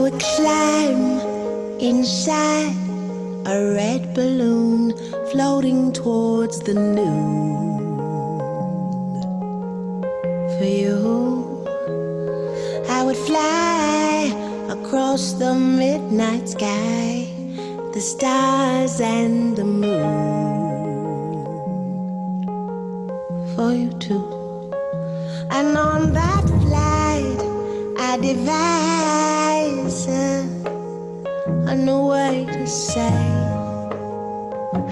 would climb inside a red balloon floating towards the noon. For you, I would fly across the midnight sky, the stars and the moon. For you too. And on that flight, I devise a new way to say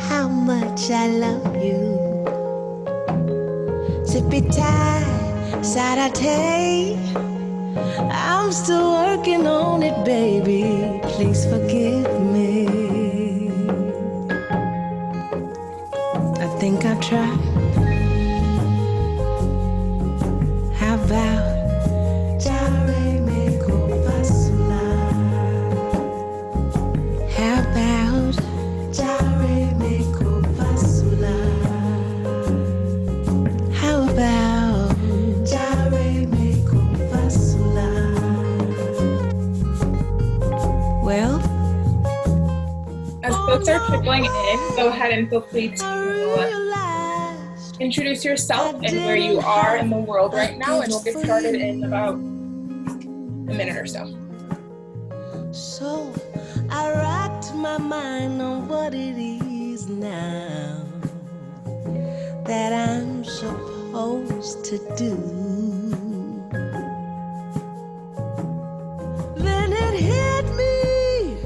how much I love you. Zippity, Saturday, I'm still working on it, baby. Please forgive me. I think I'll try. How about folks are trickling in, go ahead and feel free to introduce yourself and where you are in the world right now, and we'll get started in about a minute or so. So I rocked my mind on what it is now that I'm supposed to do. Then it hit me,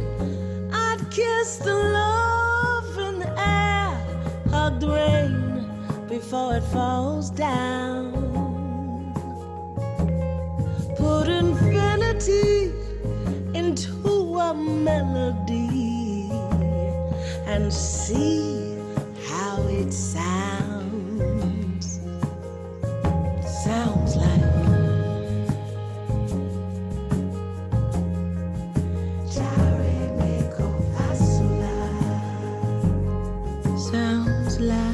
I'd kiss the love in the air, hug the rain before it falls down. Put infinity into a melody and see how it sounds. Sounds like sounds like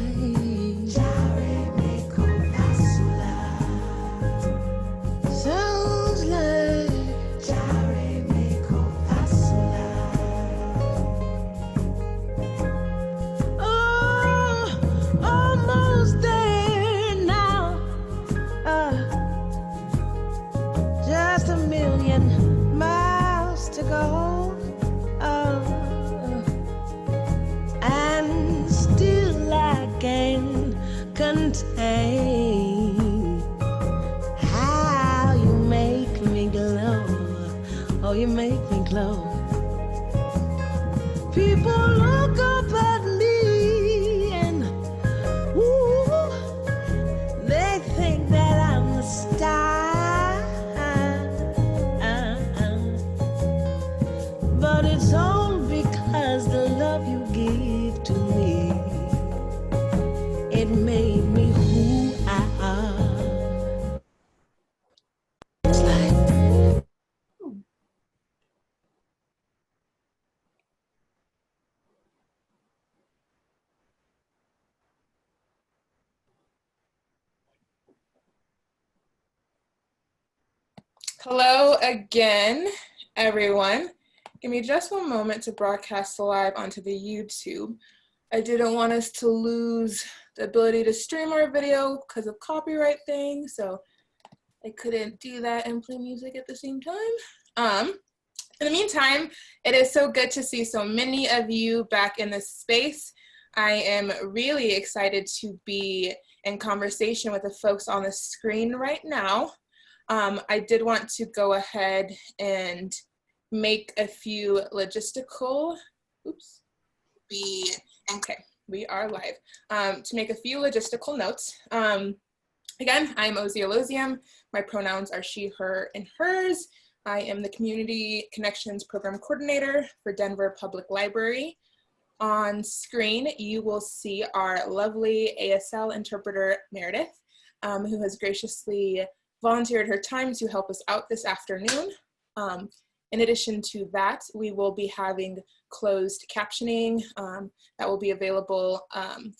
how you make me glow. Oh, you make me glow. People look up at me and ooh, they think that I'm the star, but it's all because the love you give to me, it made me who I am. It's like Hello again, everyone. Give me just one moment to broadcast live onto the YouTube. I didn't want us to lose the ability to stream our video because of copyright things, so I couldn't do that and play music at the same time. In the meantime, it is so good to see so many of you back in this space. I am really excited to be in conversation with the folks on the screen right now. I did want to go ahead and make a few logistical, okay, we are live. To make a few logistical notes. Again, I'm Ozia Lozium. My pronouns are she, her, and hers. I am the Community Connections Program Coordinator for Denver Public Library. On screen, you will see our lovely ASL interpreter, Meredith, who has graciously volunteered her time to help us out this afternoon. In addition to that, we will be having closed captioning that will be available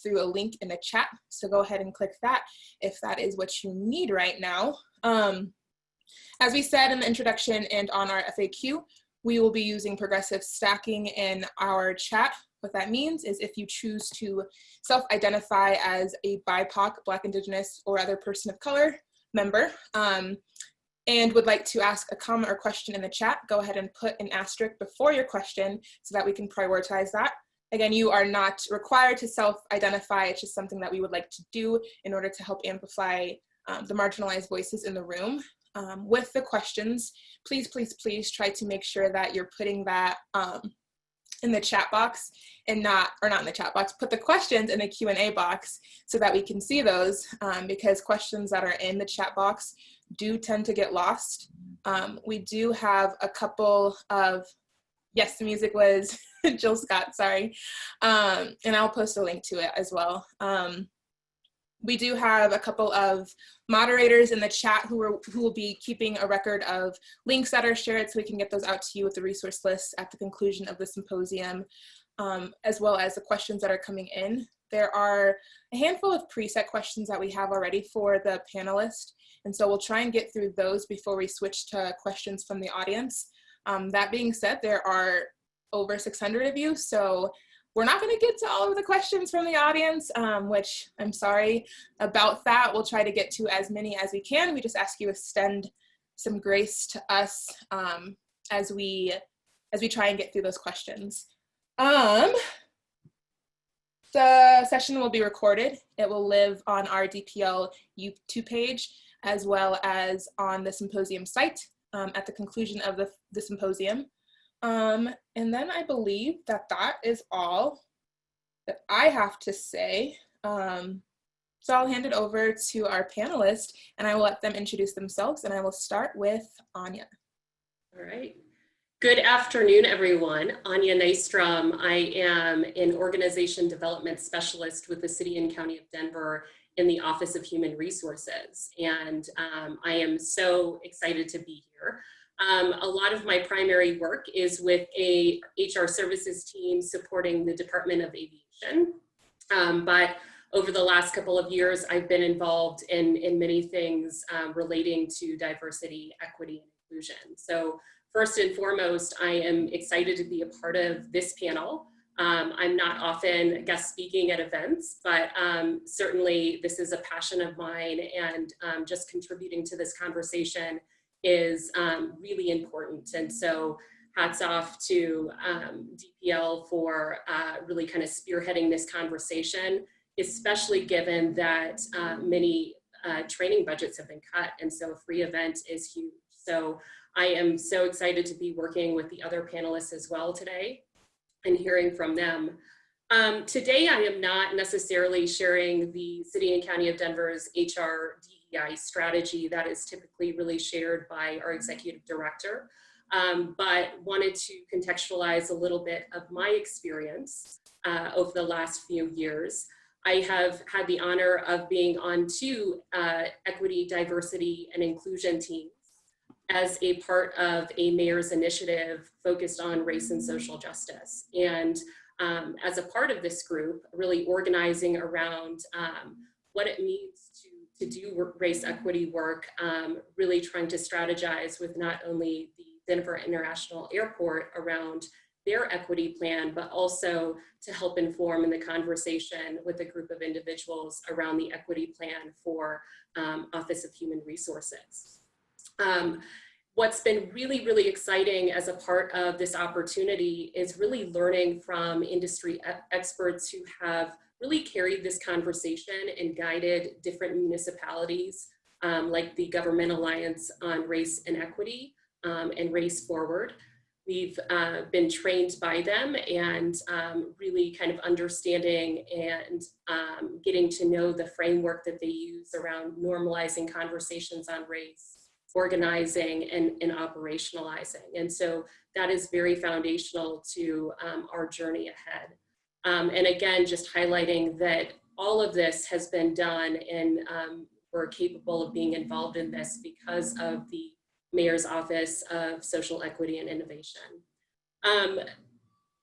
through a link in the chat. So go ahead and click that if that is what you need right now. As we said in the introduction and on our FAQ, We will be using progressive stacking in our chat. What that means is if you choose to self-identify as a BIPOC, Black, Indigenous, or other person of color member, and would like to ask a comment or question in the chat, go ahead and put an asterisk before your question so that we can prioritize that. Again, you are not required to self-identify. It's just something that we would like to do in order to help amplify the marginalized voices in the room. With the questions, please, please, please try to make sure that you're putting that in the chat box and not in the chat box, put the questions in the Q&A box so that we can see those, because questions that are in the chat box do tend to get lost. We do have a couple of, yes, the music was Jill Scott, sorry. And I'll post a link to it as well. We do have a couple of moderators in the chat who will be keeping a record of links that are shared so we can get those out to you with the resource list at the conclusion of the symposium, as well as the questions that are coming in. There are a handful of preset questions that we have already for the panelists, and so we'll try and get through those before we switch to questions from the audience. That being said, there are over 600 of you, so we're not going to get to all of the questions from the audience, which I'm sorry about that. We'll try to get to as many as we can. We just ask you to extend some grace to us as we try and get through those questions. The session will be recorded. It will live on our DPL YouTube page, as well as on the symposium site at the conclusion of the symposium. And then I believe that that is all that I have to say. So I'll hand it over to our panelists and I will let them introduce themselves, and I will start with Anya. All right. Good afternoon, everyone. Anya Nystrom. I am an organization development specialist with the City and County of Denver in the Office of Human Resources. And I am so excited to be here. A lot of my primary work is with a HR services team supporting the Department of Aviation. But over the last couple of years, I've been involved in many things relating to diversity, equity, and inclusion. So first and foremost, I am excited to be a part of this panel. I'm not often guest speaking at events, but certainly this is a passion of mine, and just contributing to this conversation is really important. And so hats off to DPL for really kind of spearheading this conversation, especially given that many training budgets have been cut. And so a free event is huge. So I am so excited to be working with the other panelists as well today and hearing from them. Today, I am not necessarily sharing the City and County of Denver's HR DEI strategy that is typically really shared by our executive director, but wanted to contextualize a little bit of my experience over the last few years. I have had the honor of being on two equity, diversity, and inclusion teams as a part of a mayor's initiative focused on race and social justice. And as a part of this group, really organizing around what it means to do race equity work, really trying to strategize with not only the Denver International Airport around their equity plan, but also to help inform in the conversation with a group of individuals around the equity plan for Office of Human Resources. What's been really, really exciting as a part of this opportunity is really learning from industry experts who have really carried this conversation and guided different municipalities, like the Government Alliance on Race and Equity and Race Forward. We've been trained by them and really kind of understanding and getting to know the framework that they use around normalizing conversations on race, organizing, and operationalizing. And so that is very foundational to our journey ahead. And again, just highlighting that all of this has been done and we're capable of being involved in this because of the Mayor's Office of Social Equity and Innovation.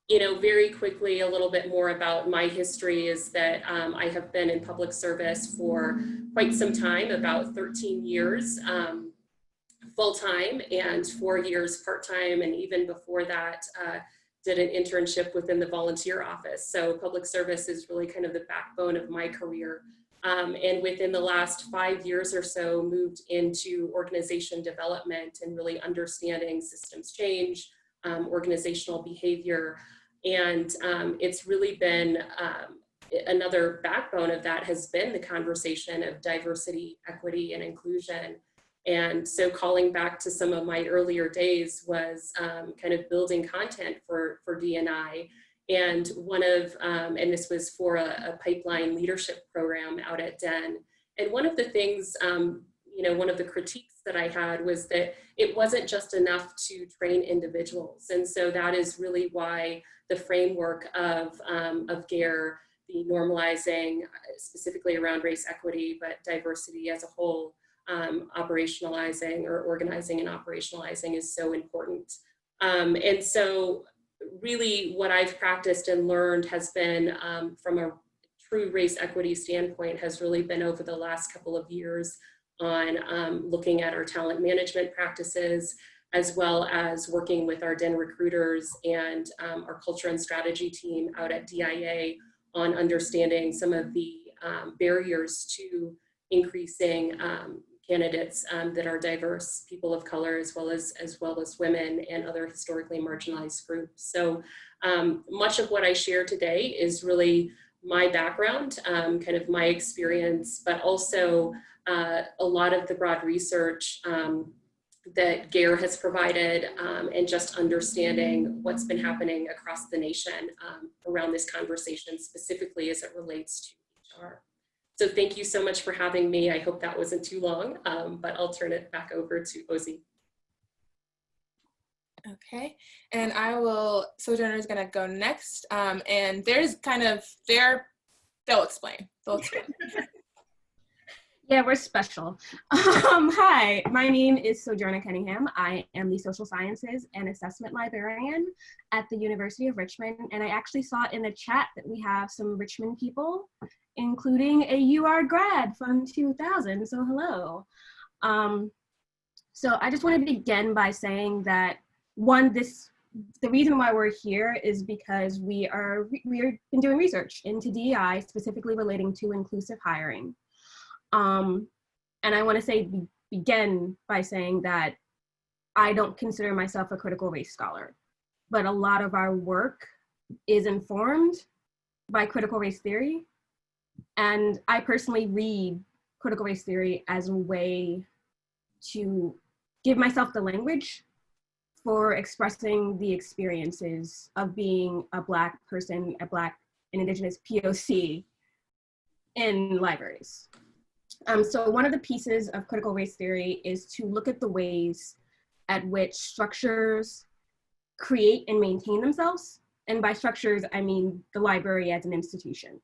You know, very quickly, a little bit more about my history is that I have been in public service for quite some time, about 13 years, full-time and 4 years part-time, and even before that, did an internship within the volunteer office. So public service is really kind of the backbone of my career. And within the last 5 years or so, moved into organization development and really understanding systems change, organizational behavior. And it's really been another backbone of that has been the conversation of diversity, equity, and inclusion. And so calling back to some of my earlier days was kind of building content for D&I. And one of, and this was for a pipeline leadership program out at Den. And one of the things, you know, one of the critiques that I had was that it wasn't just enough to train individuals. And so that is really why the framework of GARE, the normalizing specifically around race equity, but diversity as a whole, operationalizing or organizing and operationalizing is so important. And so really what I've practiced and learned has been from a true race equity standpoint has really been over the last couple of years on looking at our talent management practices, as well as working with our Den recruiters and our culture and strategy team out at DIA on understanding some of the barriers to increasing candidates that are diverse, people of color, as well as women and other historically marginalized groups. So much of what I share today is really my background, kind of my experience, but also a lot of the broad research that GARE has provided and just understanding what's been happening across the nation around this conversation, specifically as it relates to HR. So thank you so much for having me. I hope that wasn't too long, but I'll turn it back over to Ozzy. Okay, and Sojourner is gonna go next. And there's kind of, they'll explain. Yeah, we're special. Hi, my name is Sojourna Cunningham. I am the Social Sciences and Assessment Librarian at the University of Richmond. And I actually saw in the chat that we have some Richmond people, including a UR grad from 2000, so hello. So I just want to begin by saying that the reason why we're here is because we've been doing research into DEI, specifically relating to inclusive hiring. And I want to begin by saying that I don't consider myself a critical race scholar, but a lot of our work is informed by critical race theory. And I personally read critical race theory as a way to give myself the language for expressing the experiences of being a Black person, a Black and Indigenous POC in libraries. So one of the pieces of critical race theory is to look at the ways at which structures create and maintain themselves. And by structures, I mean the library as an institution.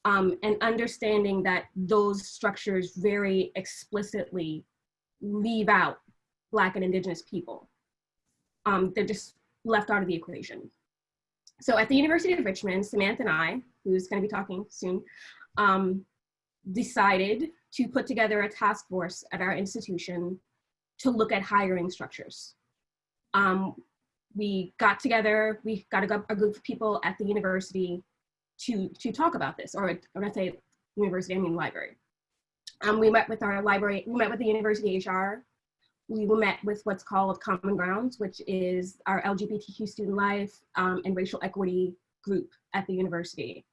And understanding that those structures very explicitly leave out Black and Indigenous people. They're just left out of the equation. So at the University of Richmond, Samantha and I, who's gonna be talking soon, decided to put together a task force at our institution to look at hiring structures. We got together, we got a group of people at the university to talk about this, or when I say university, I mean library. We met with our library, we met with the university HR, we met with what's called Common Grounds, which is our LGBTQ student life and racial equity group at the university,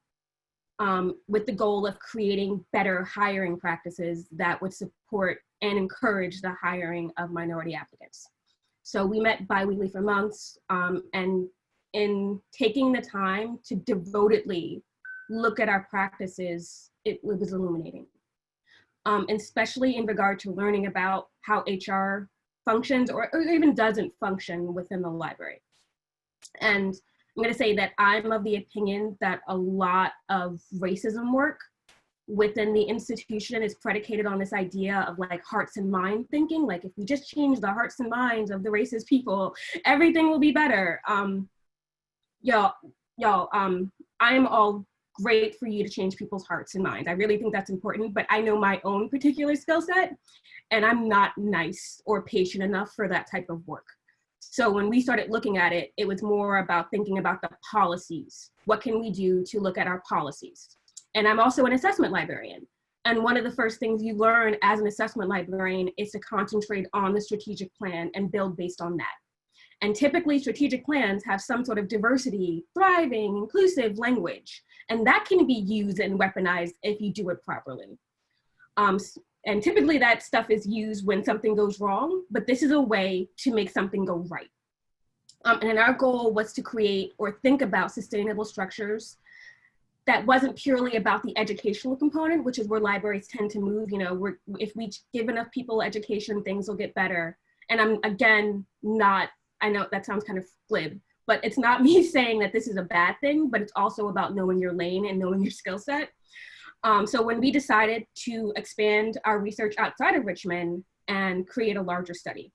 with the goal of creating better hiring practices that would support and encourage the hiring of minority applicants. So we met bi-weekly for months, and in taking the time to devotedly look at our practices, it was illuminating. Especially in regard to learning about how HR functions or even doesn't function within the library. And I'm gonna say that I'm of the opinion that a lot of racism work within the institution is predicated on this idea of like hearts and mind thinking, like if we just change the hearts and minds of the racist people, everything will be better. I am all great for you to change people's hearts and minds. I really think that's important, but I know my own particular skill set, and I'm not nice or patient enough for that type of work. So when we started looking at it, it was more about thinking about the policies. What can we do to look at our policies? And I'm also an assessment librarian. And one of the first things you learn as an assessment librarian is to concentrate on the strategic plan and build based on that. And typically strategic plans have some sort of diversity, thriving, inclusive language. And that can be used and weaponized if you do it properly. And typically that stuff is used when something goes wrong, but this is a way to make something go right. And our goal was to create or think about sustainable structures that wasn't purely about the educational component, which is where libraries tend to move. You know, if we give enough people education, things will get better. And I'm, again, not, I know that sounds kind of glib, but it's not me saying that this is a bad thing, but it's also about knowing your lane and knowing your skill set. So when we decided to expand our research outside of Richmond and create a larger study,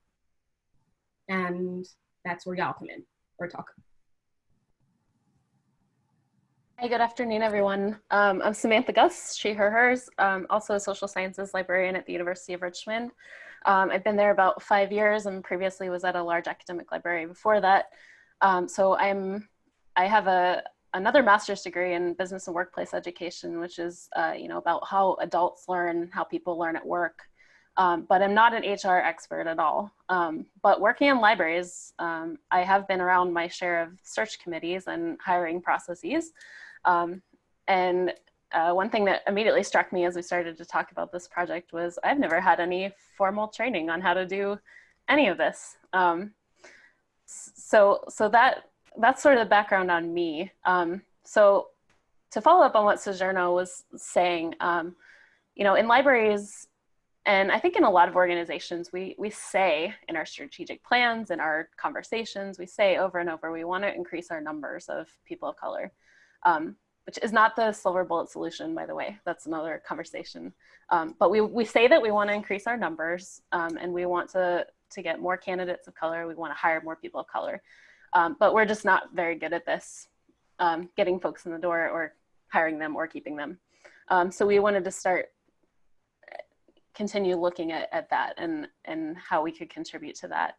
and that's where y'all come in or talk. Hey, good afternoon, everyone. I'm Samantha Guss, she, her, hers, also a social sciences librarian at the University of Richmond. I've been there about 5 years and previously was at a large academic library before that. So I have another master's degree in business and workplace education, which is about how adults learn, how people learn at work. But I'm not an HR expert at all. But working in libraries, I have been around my share of search committees and hiring processes. And one thing that immediately struck me as we started to talk about this project was I've never had any formal training on how to do any of this. So that's sort of the background on me. So to follow up on what Sojourna was saying, in libraries, and I think in a lot of organizations, we say in our strategic plans and our conversations, we say over and over, we want to increase our numbers of people of color, which is not the silver bullet solution, by the way. That's another conversation. But we say that we want to increase our numbers and we want to get more candidates of color. We want to hire more people of color. But we're just not very good at this, getting folks in the door or hiring them or keeping them. So we wanted to continue looking at that and how we could contribute to that.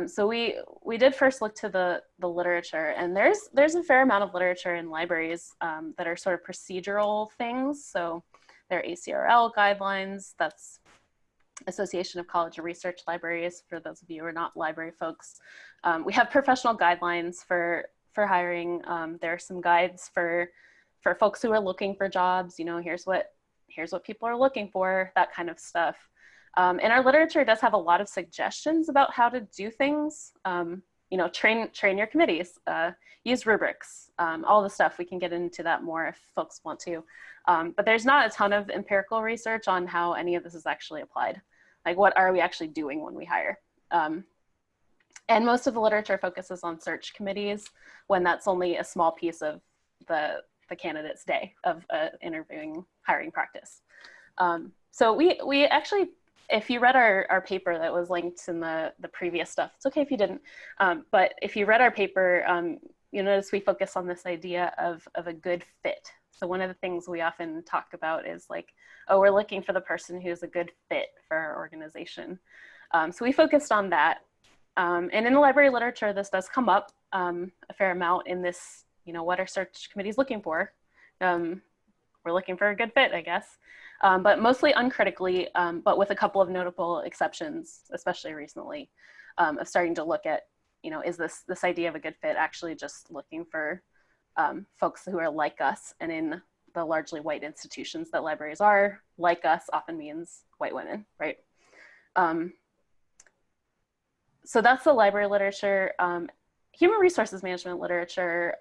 So we did first look to the literature, and there's a fair amount of literature in libraries that are sort of procedural things. So there are ACRL guidelines, that's Association of College and Research Libraries, for those of you who are not library folks. We have professional guidelines for hiring. There are some guides for folks who are looking for jobs. Here's what people are looking for, that kind of stuff. And our literature does have a lot of suggestions about how to do things. Train your committees, use rubrics, all the stuff. We can get into that more if folks want to. But there's not a ton of empirical research on how any of this is actually applied. Like, what are we actually doing when we hire? And most of the literature focuses on search committees when that's only a small piece of the candidate's day of interviewing hiring practice. So we actually, if you read our paper that was linked in the previous stuff, it's okay if you didn't, but if you read our paper, you notice we focus on this idea of a good fit. So one of the things we often talk about is like, oh, we're looking for the person who's a good fit for our organization. So we focused on that. And in the library literature, this does come up a fair amount in this, what are search committees looking for? We're looking for a good fit, I guess, but mostly uncritically, but with a couple of notable exceptions, especially recently, of starting to look at, is this idea of a good fit actually just looking for folks who are like us? And in the largely white institutions that libraries are, like us often means white women, right? So that's the library literature. Human resources management literature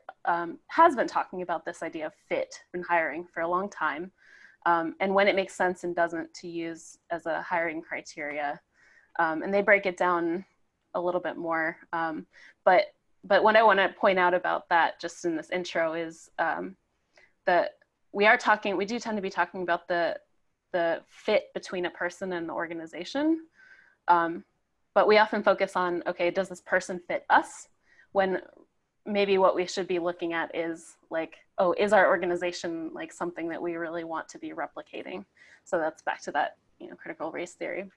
has been talking about this idea of fit in hiring for a long time, and when it makes sense and doesn't to use as a hiring criteria. And they break it down a little bit more. But what I want to point out about that just in this intro is that we do tend to be talking about the fit between a person and the organization. But we often focus on, okay, does this person fit us? When maybe what we should be looking at is like, oh, is our organization like something that we really want to be replicating? So that's back to that, you know, critical race theory.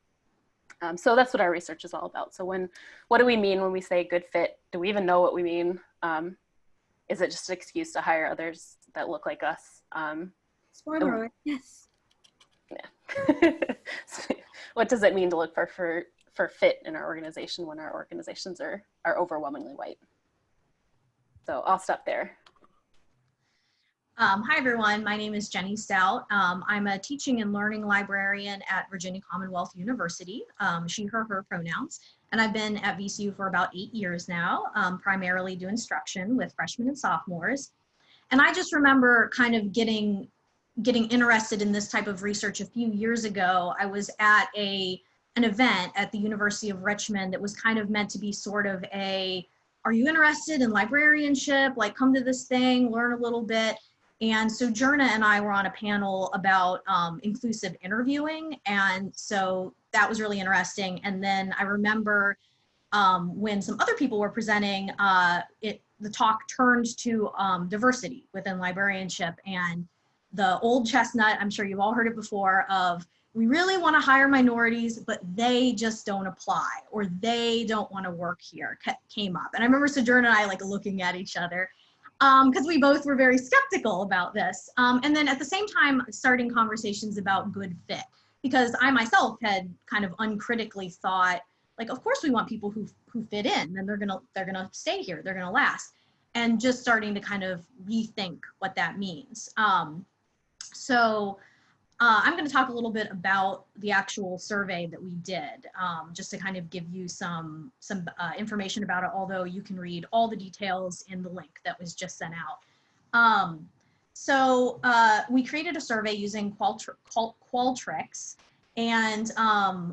So that's what our research is all about. So what do we mean when we say good fit? Do we even know what we mean? Is it just an excuse to hire others that look like us? Spoiler alert, yes. Yeah. What does it mean to look for fit in our organization when our organizations are overwhelmingly white? So I'll stop there. Hi everyone, my name is Jenny Stout. I'm a teaching and learning librarian at Virginia Commonwealth University, she, her pronouns, and I've been at VCU for about 8 years now, primarily do instruction with freshmen and sophomores. And I just remember kind of getting interested in this type of research a few years ago. I was at an event at the University of Richmond that was kind of meant to be sort of a, are you interested in librarianship? Like, come to this thing, learn a little bit. And Sojourna and I were on a panel about inclusive interviewing. And so that was really interesting. And then I remember when some other people were presenting, the talk turned to diversity within librarianship, and the old chestnut, I'm sure you've all heard it before, of we really want to hire minorities, but they just don't apply, or they don't want to work here, came up. And I remember Sojourna and I like looking at each other because we both were very skeptical about this. And then at the same time, starting conversations about good fit, because I myself had kind of uncritically thought, like, of course we want people who fit in, and they're gonna stay here, they're gonna last, and just starting to kind of rethink what that means. I'm going to talk a little bit about the actual survey that we did, just to kind of give you some information about it, although you can read all the details in the link that was just sent out. We created a survey using Qualtrics, and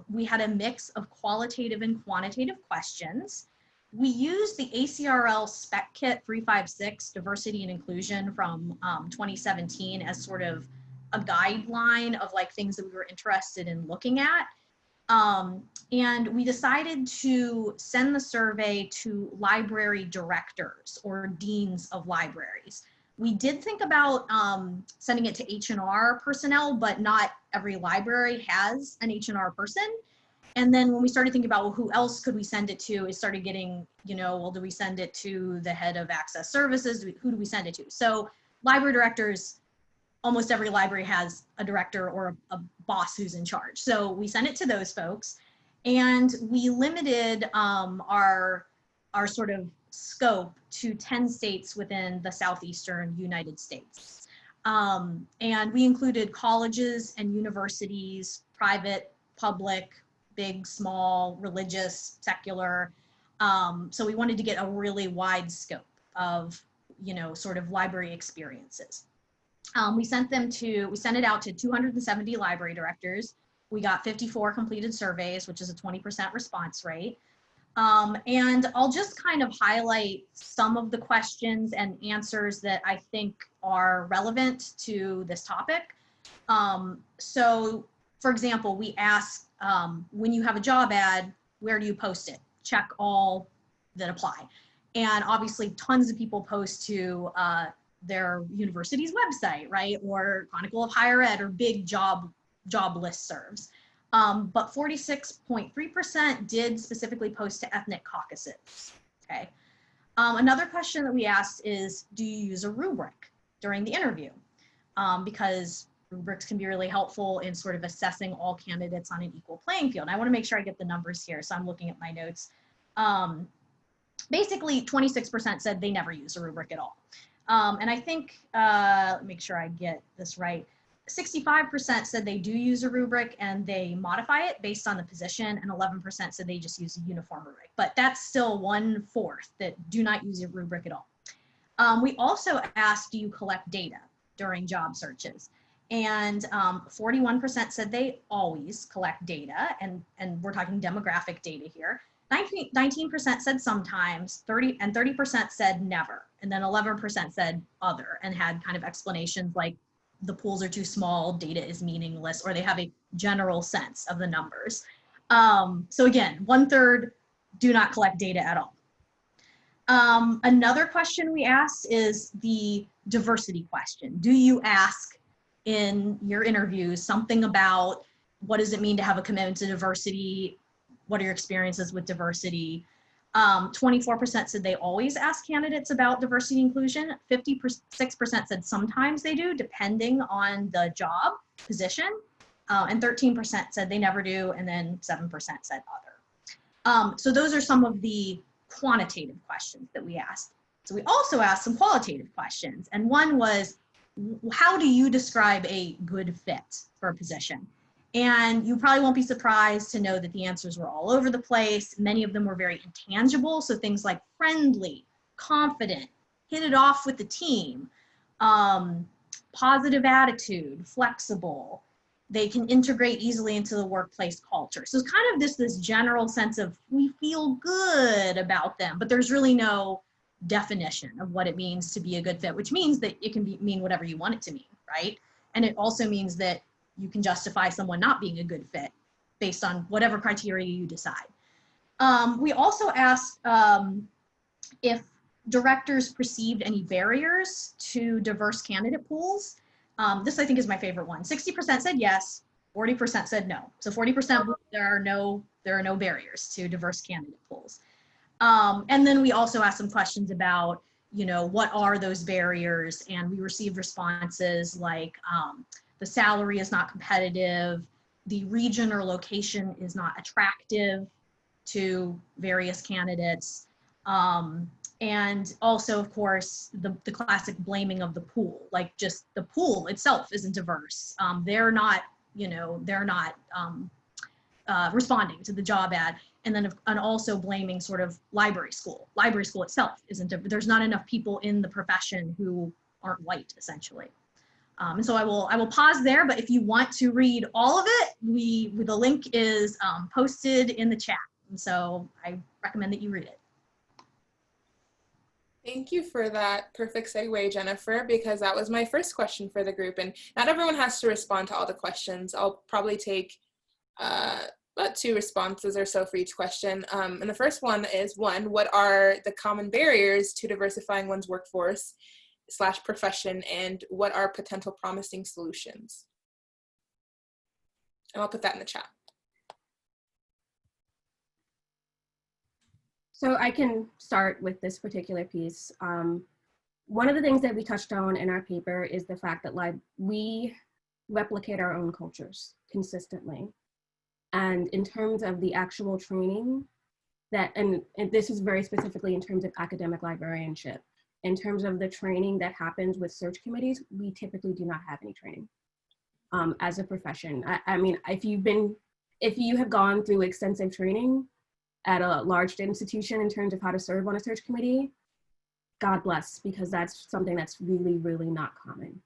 we had a mix of qualitative and quantitative questions. We used the ACRL Spec Kit 356, Diversity and Inclusion from 2017 as sort of a guideline of like things that we were interested in looking at. And we decided to send the survey to library directors or deans of libraries. We did think about sending it to H&R personnel, but not every library has an H&R person. And then when we started thinking about, well, who else could we send it to, it started getting, well, do we send it to the head of access services? Who do we send it to? So library directors, almost every library has a director or a boss who's in charge. So we sent it to those folks, and we limited our sort of scope to 10 states within the southeastern United States. And we included colleges and universities, private, public, big, small, religious, secular. So we wanted to get a really wide scope of, sort of library experiences. We sent it out to 270 library directors. We got 54 completed surveys, which is a 20% response rate. And I'll just kind of highlight some of the questions and answers that I think are relevant to this topic. So for example, we asked, when you have a job ad, where do you post it? Check all that apply. And obviously tons of people post to their university's website, right? Or Chronicle of Higher Ed, or big job listservs. But 46.3% did specifically post to ethnic caucuses, okay? Another question that we asked is, do you use a rubric during the interview? Because rubrics can be really helpful in sort of assessing all candidates on an equal playing field. And I wanna make sure I get the numbers here, so I'm looking at my notes. Basically, 26% said they never use a rubric at all. And I think, let me make sure I get this right, 65% said they do use a rubric and they modify it based on the position, and 11% said they just use a uniform rubric. But that's still 1/4 that do not use a rubric at all. We also asked, do you collect data during job searches? And 41% said they always collect data, and we're talking demographic data here. 19% said sometimes, 30% said never, and then 11% said other, and had kind of explanations like the pools are too small, data is meaningless, or they have a general sense of the numbers. So again, 1/3 do not collect data at all. Another question we asked is the diversity question. Do you ask in your interviews something about what does it mean to have a commitment to diversity? What are your experiences with diversity? 24% said they always ask candidates about diversity and inclusion. 56% said sometimes they do, depending on the job position. And 13% said they never do, and then 7% said other. So those are some of the quantitative questions that we asked. So we also asked some qualitative questions, and one was, how do you describe a good fit for a position? And you probably won't be surprised to know that the answers were all over the place. Many of them were very intangible, so things like friendly, confident, hit it off with the team, positive attitude, flexible. They can integrate easily into the workplace culture. So it's kind of this general sense of we feel good about them, but there's really no definition of what it means to be a good fit, which means that it can mean whatever you want it to mean, right? And it also means that you can justify someone not being a good fit based on whatever criteria you decide. We also asked if directors perceived any barriers to diverse candidate pools. This I think is my favorite one. 60% said yes, 40% said no. So 40% there are no barriers to diverse candidate pools. And then we also asked some questions about, what are those barriers? And we received responses like the salary is not competitive, the region or location is not attractive to various candidates. And also, of course, the classic blaming of the pool, like just the pool itself isn't diverse. They're not responding to the job ad. And also blaming sort of library school. Library school itself isn't, there's not enough people in the profession who aren't white, essentially. And so I will pause there, but if you want to read all of it, the link is posted in the chat. And so I recommend that you read it. Thank you for that perfect segue, Jennifer, because that was my first question for the group. And not everyone has to respond to all the questions. I'll probably take about 2 responses or so for each question. And the first one is, what are the common barriers to diversifying one's workforce / profession, and what are potential promising solutions? And I'll put that in the chat. So I can start with this particular piece. One of the things that we touched on in our paper is the fact that we replicate our own cultures consistently. And in terms of the actual training and this is very specifically in terms of academic librarianship, in terms of the training that happens with search committees, we typically do not have any training as a profession. I mean, if you have gone through extensive training at a large institution in terms of how to serve on a search committee, God bless, because that's something that's really, really not common.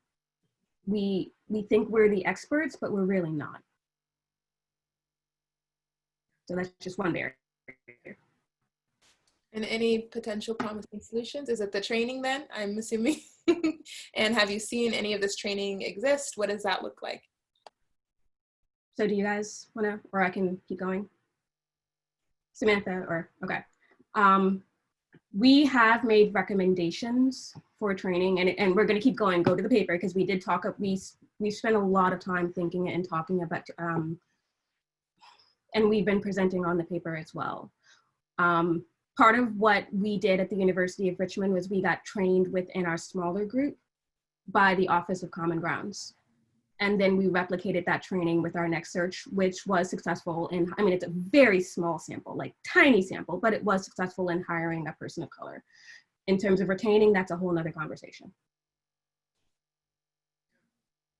We think we're the experts, but we're really not. So that's just one barrier. And any potential promising solutions? Is it the training then, I'm assuming? And have you seen any of this training exist? What does that look like? So do you guys wanna, or I can keep going? Samantha, okay. We have made recommendations for training, and we're gonna keep going, go to the paper, because we did talk, we spent a lot of time thinking and talking about, and we've been presenting on the paper as well. Part of what we did at the University of Richmond was we got trained within our smaller group by the Office of Common Grounds. And then we replicated that training with our next search, which was successful in, I mean, it's a very small sample, like tiny sample, but it was successful in hiring a person of color. In terms of retaining, that's a whole nother conversation.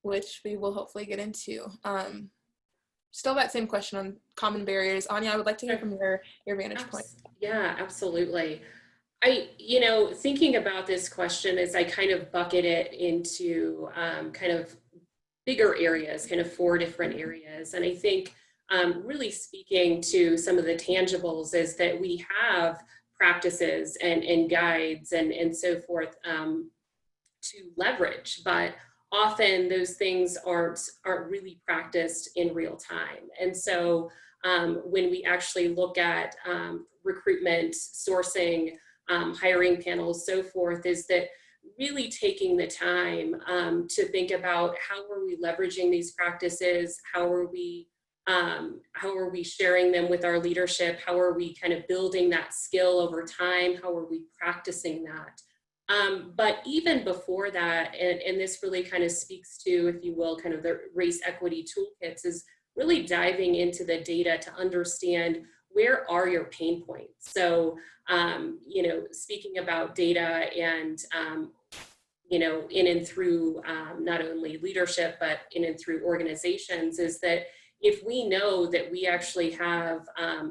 Which we will hopefully get into. Still that same question on common barriers. Anya, I would like to hear from your vantage point. Yeah, absolutely. Thinking about this question as I kind of bucket it into kind of bigger areas, kind of 4 different areas. And I think really speaking to some of the tangibles is that we have practices and guides and so forth to leverage, but often those things aren't really practiced in real time. And so when we actually look at recruitment, sourcing, hiring panels, so forth, is that really taking the time to think about how are we leveraging these practices, how are we sharing them with our leadership, how are we kind of building that skill over time, how are we practicing that. But even before that, and this really kind of speaks to, if you will, kind of the race equity toolkits, is really diving into the data to understand where are your pain points. So, you know, speaking about data and, you know, in and through not only leadership, but in and through organizations, is that if we know that we actually have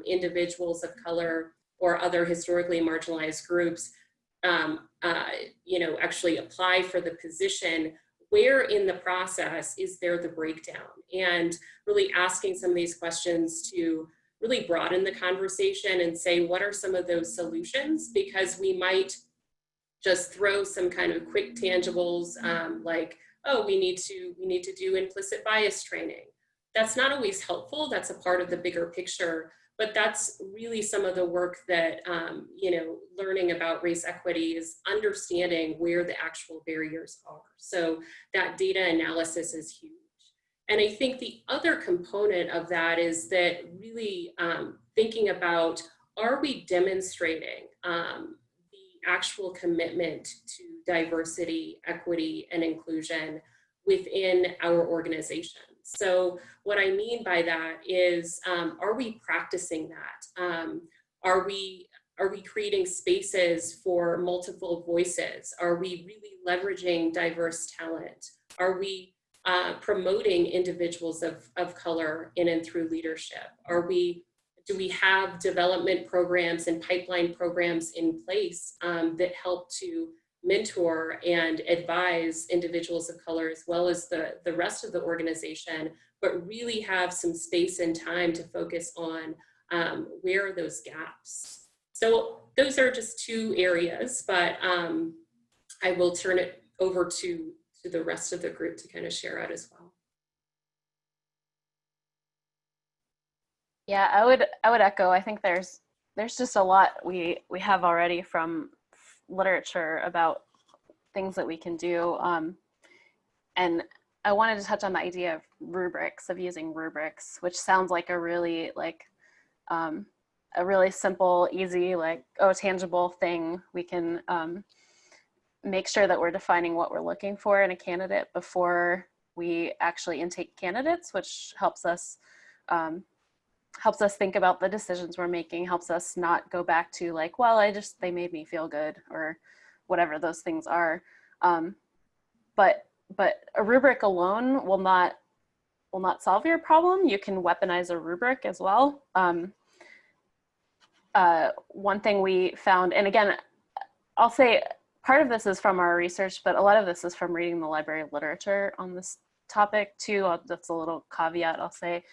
individuals of color or other historically marginalized groups, you know, actually apply for the position, where in the process is there the breakdown? And really asking some of these questions to really broaden the conversation and say, what are some of those solutions? Because we might just throw some kind of quick tangibles like, oh, we need to do implicit bias training. That's not always helpful. That's a part of the bigger picture, but that's really some of the work that, you know, learning about race equity is understanding where the actual barriers are. So that data analysis is huge. And I think the other component of that is that really thinking about, are we demonstrating the actual commitment to diversity, equity, and inclusion within our organization? So what I mean by that is, are we practicing that? Are we creating spaces for multiple voices? Are we really leveraging diverse talent? Are we promoting individuals of color in and through leadership? Do we have development programs and pipeline programs in place that help to mentor and advise individuals of color as well as the rest of the organization, but really have some space and time to focus on where are those gaps? So those are just two areas, but I will turn it over to the rest of the group to kind of share out as well. Yeah, I would echo. I think there's just a lot we have already from literature about things that we can do, and I wanted to touch on the idea of rubrics, of using rubrics, which sounds like a really simple, easy, like, oh, tangible thing. We can make sure that we're defining what we're looking for in a candidate before we actually intake candidates, which helps us think about the decisions we're making, helps us not go back to like, well, they made me feel good, or whatever those things are. But a rubric alone will not solve your problem. You can weaponize a rubric as well. One thing we found, and again, I'll say part of this is from our research, but a lot of this is from reading the library literature on this topic too. That's a little caveat, I'll say.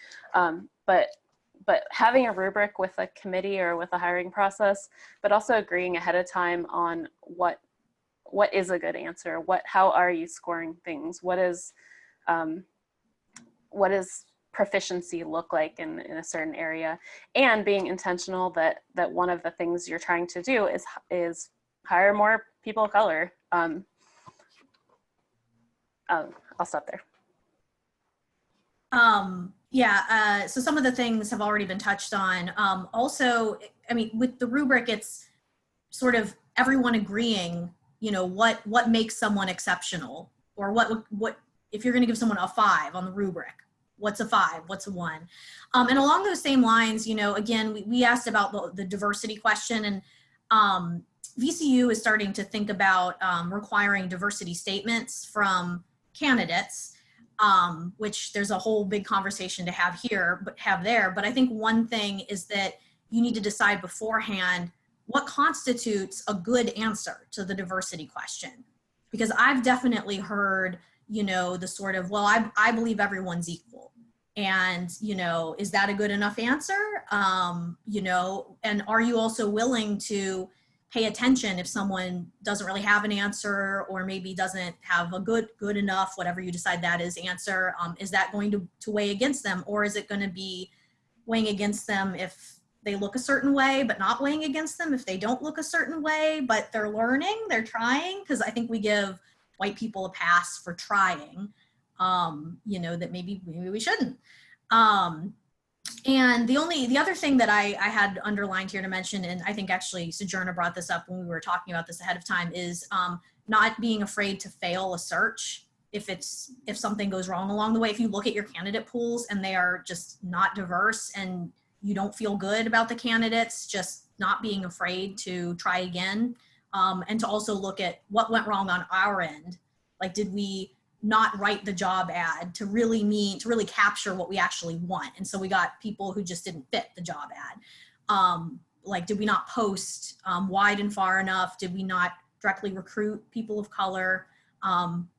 But having a rubric with a committee or with a hiring process, but also agreeing ahead of time on what is a good answer, how are you scoring things, what does proficiency look like in a certain area, and being intentional that one of the things you're trying to do is hire more people of color. I'll stop there. So some of the things have already been touched on. Also, I mean, with the rubric, it's sort of everyone agreeing, you know, what makes someone exceptional, or what if you're going to give someone a 5 on the rubric, what's a 5, what's a 1? And along those same lines, you know, again, we asked about the diversity question, and VCU is starting to think about requiring diversity statements from candidates. Which there's a whole big conversation to have there. But I think one thing is that you need to decide beforehand what constitutes a good answer to the diversity question. Because I've definitely heard, you know, the sort of, well, I believe everyone's equal. And, you know, is that a good enough answer? You know, and are you also willing to pay attention if someone doesn't really have an answer, or maybe doesn't have a good enough, whatever you decide that is, answer? Is that going to weigh against them, or is it going to be weighing against them if they look a certain way, but not weighing against them if they don't look a certain way, but they're learning, they're trying. Because I think we give white people a pass for trying, you know, that maybe we shouldn't. And the other thing that I had underlined here to mention, and I think actually Sojourna brought this up when we were talking about this ahead of time, is not being afraid to fail a search if something goes wrong along the way. If you look at your candidate pools and they are just not diverse and you don't feel good about the candidates, just not being afraid to try again, and to also look at what went wrong on our end. Like, did we not write the job ad to really capture what we actually want? And so we got people who just didn't fit the job ad. Like, did we not post wide and far enough? Did we not directly recruit people of color?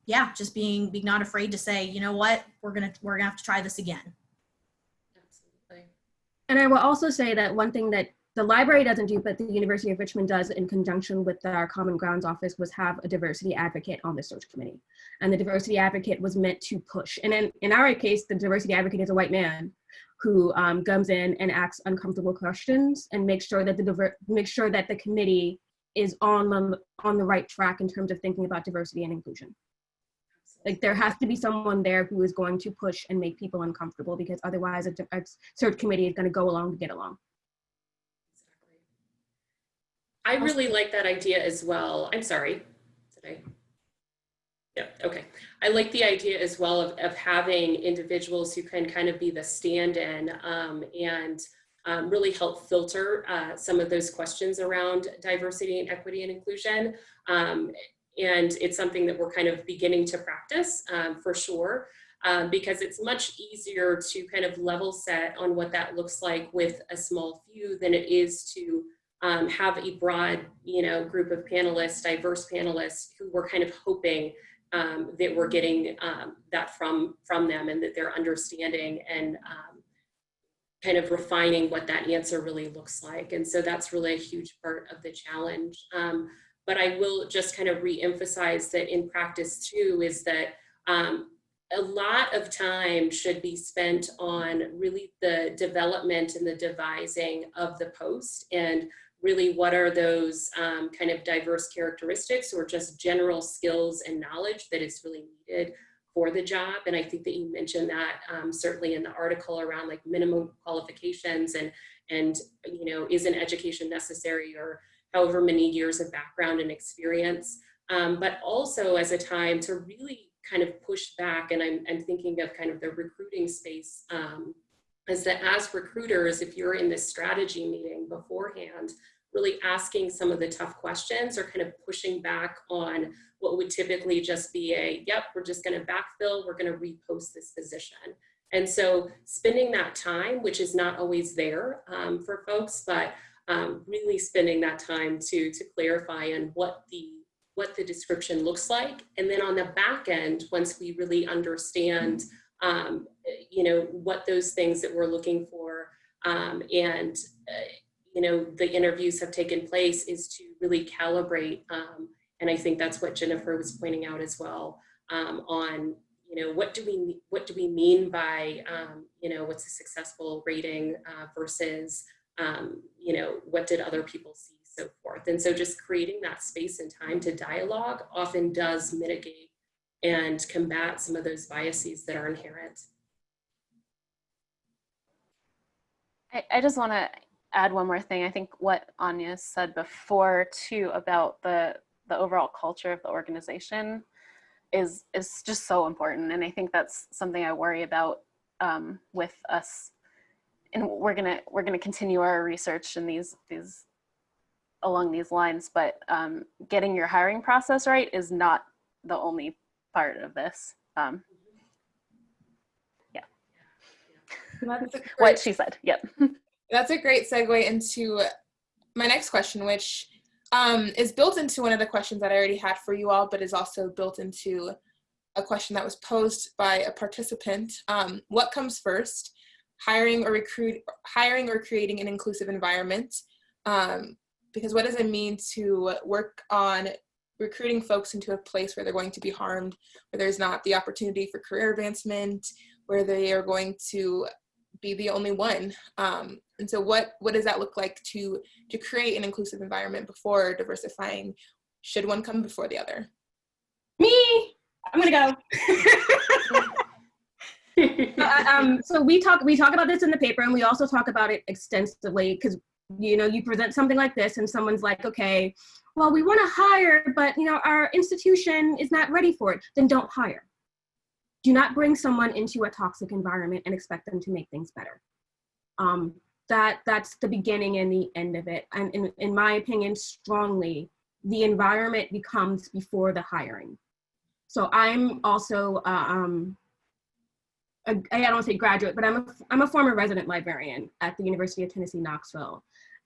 Yeah, just being not afraid to say, you know what, we're gonna have to try this again. Absolutely. And I will also say that one thing that the library doesn't do, but the University of Richmond does in conjunction with our Common Grounds office, was have a diversity advocate on the search committee. And the diversity advocate was meant to push. And in our case, the diversity advocate is a white man who comes in and asks uncomfortable questions and makes sure that the committee is on the right track in terms of thinking about diversity and inclusion. Like, there has to be someone there who is going to push and make people uncomfortable, because otherwise a search committee is going to go along to get along. I really like that idea as well. I'm sorry. Yeah, okay. I like the idea as well of having individuals who can kind of be the stand-in and really help filter some of those questions around diversity and equity and inclusion. And it's something that we're kind of beginning to practice for sure, because it's much easier to kind of level set on what that looks like with a small few than it is to have a broad, you know, group of panelists, diverse panelists, who we're kind of hoping that we're getting that from them, and that they're understanding and kind of refining what that answer really looks like. And so that's really a huge part of the challenge. But I will just kind of re-emphasize that in practice too, is that a lot of time should be spent on really the development and the devising of the post, and really what are those kind of diverse characteristics or just general skills and knowledge that is really needed for the job. And I think that you mentioned that certainly in the article around like minimum qualifications and you know, is an education necessary, or however many years of background and experience, but also as a time to really kind of push back. And I'm thinking of kind of the recruiting space, is that as recruiters, if you're in this strategy meeting beforehand, really asking some of the tough questions, or kind of pushing back on what would typically just be a, yep, we're just going to backfill, we're going to repost this position. And so spending that time, which is not always there for folks, but really spending that time to clarify on what the description looks like. And then on the back end, once we really understand, you know, what those things that we're looking for, and you know, the interviews have taken place, is to really calibrate. And I think that's what Jennifer was pointing out as well, on, you know, what do we mean by, you know, what's a successful rating versus, you know, what did other people see, so forth. And so just creating that space and time to dialogue often does mitigate and combat some of those biases that are inherent. I just want to add one more thing. I think what Anya said before too about the overall culture of the organization is just so important. And I think that's something I worry about with us. And we're gonna continue our research in these along these lines, but getting your hiring process right is not the only part of this. Yeah. What she said. Yep. That's a great segue into my next question, which is built into one of the questions that I already had for you all, but is also built into a question that was posed by a participant. What comes first, hiring or creating an inclusive environment? Because what does it mean to work on recruiting folks into a place where they're going to be harmed, where there's not the opportunity for career advancement, where they are going to be the only one, And so what does that look like to create an inclusive environment before diversifying? Should one come before the other? Me, I'm gonna go. So we talk about this in the paper, and we also talk about it extensively, because you present something like this and someone's like, okay, well, we want to hire, but our institution is not ready for it. Then don't hire. Do not bring someone into a toxic environment and expect them to make things better. That's the beginning and the end of it. And in my opinion, strongly, the environment becomes before the hiring. So I'm also, I don't want to say graduate, but I'm a former resident librarian at the University of Tennessee, Knoxville.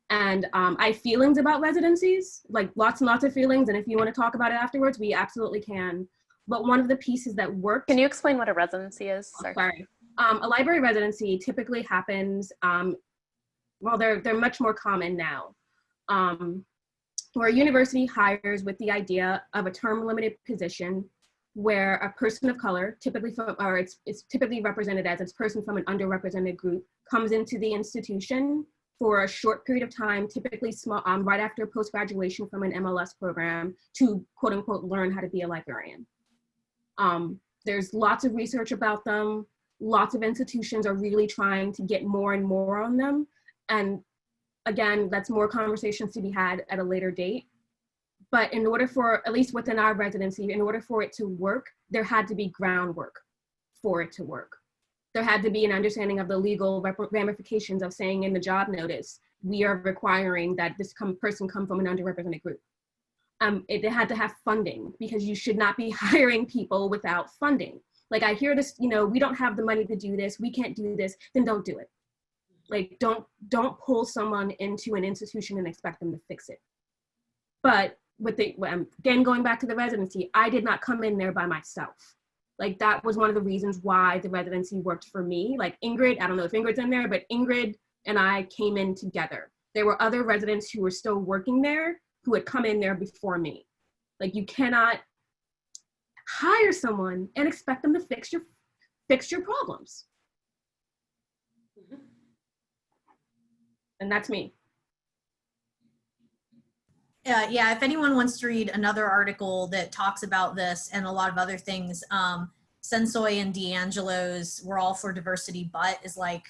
And I have feelings about residencies, like lots and lots of feelings. And if you want to talk about it afterwards, we absolutely can. But one of the pieces that worked— Can you explain what a residency is? Sorry. A library residency typically happens, well, they're much more common now, where a university hires with the idea of a term limited position where a person of color, typically it's typically represented as a person from an underrepresented group, comes into the institution for a short period of time, typically small, right after post-graduation from an MLS program, to quote unquote learn how to be a librarian. There's lots of research about them. Lots of institutions are really trying to get more and more on them. And again, that's more conversations to be had at a later date. But in order for, at least within our residency, in order for it to work, there had to be groundwork for it to work. There had to be an understanding of the legal ramifications of saying in the job notice, we are requiring that this person come from an underrepresented group. It had to have funding, because you should not be hiring people without funding. Like, I hear this, we don't have the money to do this, we can't do this, then don't do it. Like, don't pull someone into an institution and expect them to fix it. But again, going back to the residency, I did not come in there by myself. Like, that was one of the reasons why the residency worked for me. Like Ingrid, I don't know if Ingrid's in there, but Ingrid and I came in together. There were other residents who were still working there who had come in there before me. Like, you cannot hire someone and expect them to fix your problems. Mm-hmm. And that's me. Yeah, if anyone wants to read another article that talks about this and a lot of other things, Sensoy and D'Angelo's "We're All for Diversity But" is like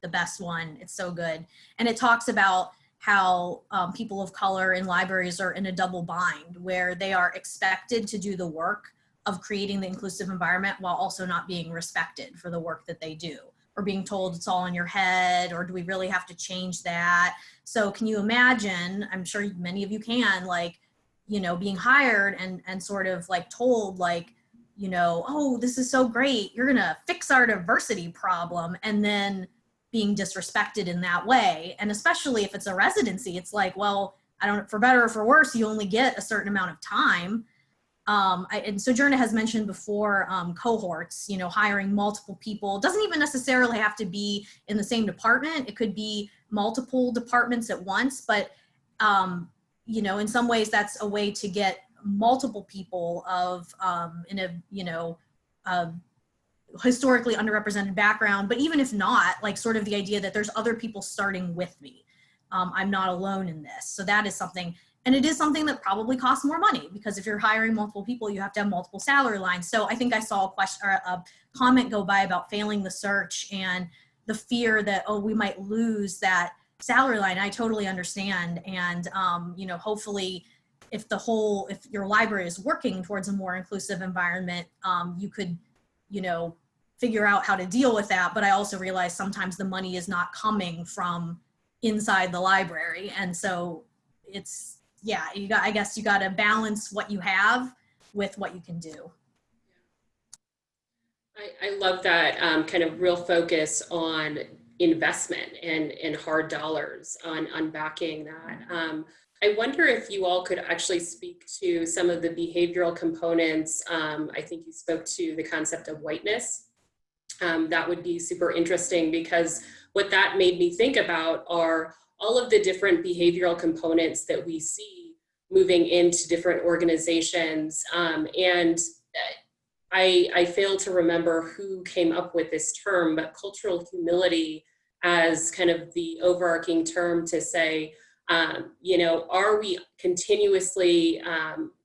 the best one. It's so good. And it talks about how people of color in libraries are in a double bind, where they are expected to do the work of creating the inclusive environment while also not being respected for the work that they do, or being told it's all in your head, or do we really have to change that? So can you imagine, I'm sure many of you can, like, being hired and sort of like told, like, oh, this is so great, you're gonna fix our diversity problem, and then being disrespected in that way. And especially if it's a residency, it's like, well, for better or for worse, you only get a certain amount of time. And Sojourna has mentioned before cohorts, hiring multiple people. It doesn't even necessarily have to be in the same department. It could be multiple departments at once, but in some ways that's a way to get multiple people in a historically underrepresented background. But even if not, like, sort of the idea that there's other people starting with me. I'm not alone in this. So that is something. And it is something that probably costs more money, because if you're hiring multiple people, you have to have multiple salary lines. So I think I saw a comment go by about failing the search and the fear that, oh, we might lose that salary line. I totally understand. And, hopefully if your library is working towards a more inclusive environment, you could, figure out how to deal with that. But I also realize sometimes the money is not coming from inside the library. And so I guess you got to balance what you have with what you can do. I love that kind of real focus on investment and hard dollars on backing that. I wonder if you all could actually speak to some of the behavioral components. I think you spoke to the concept of whiteness. That would be super interesting, because what that made me think about are all of the different behavioral components that we see moving into different organizations. And I fail to remember who came up with this term, but cultural humility as kind of the overarching term to say, you know, are we continuously,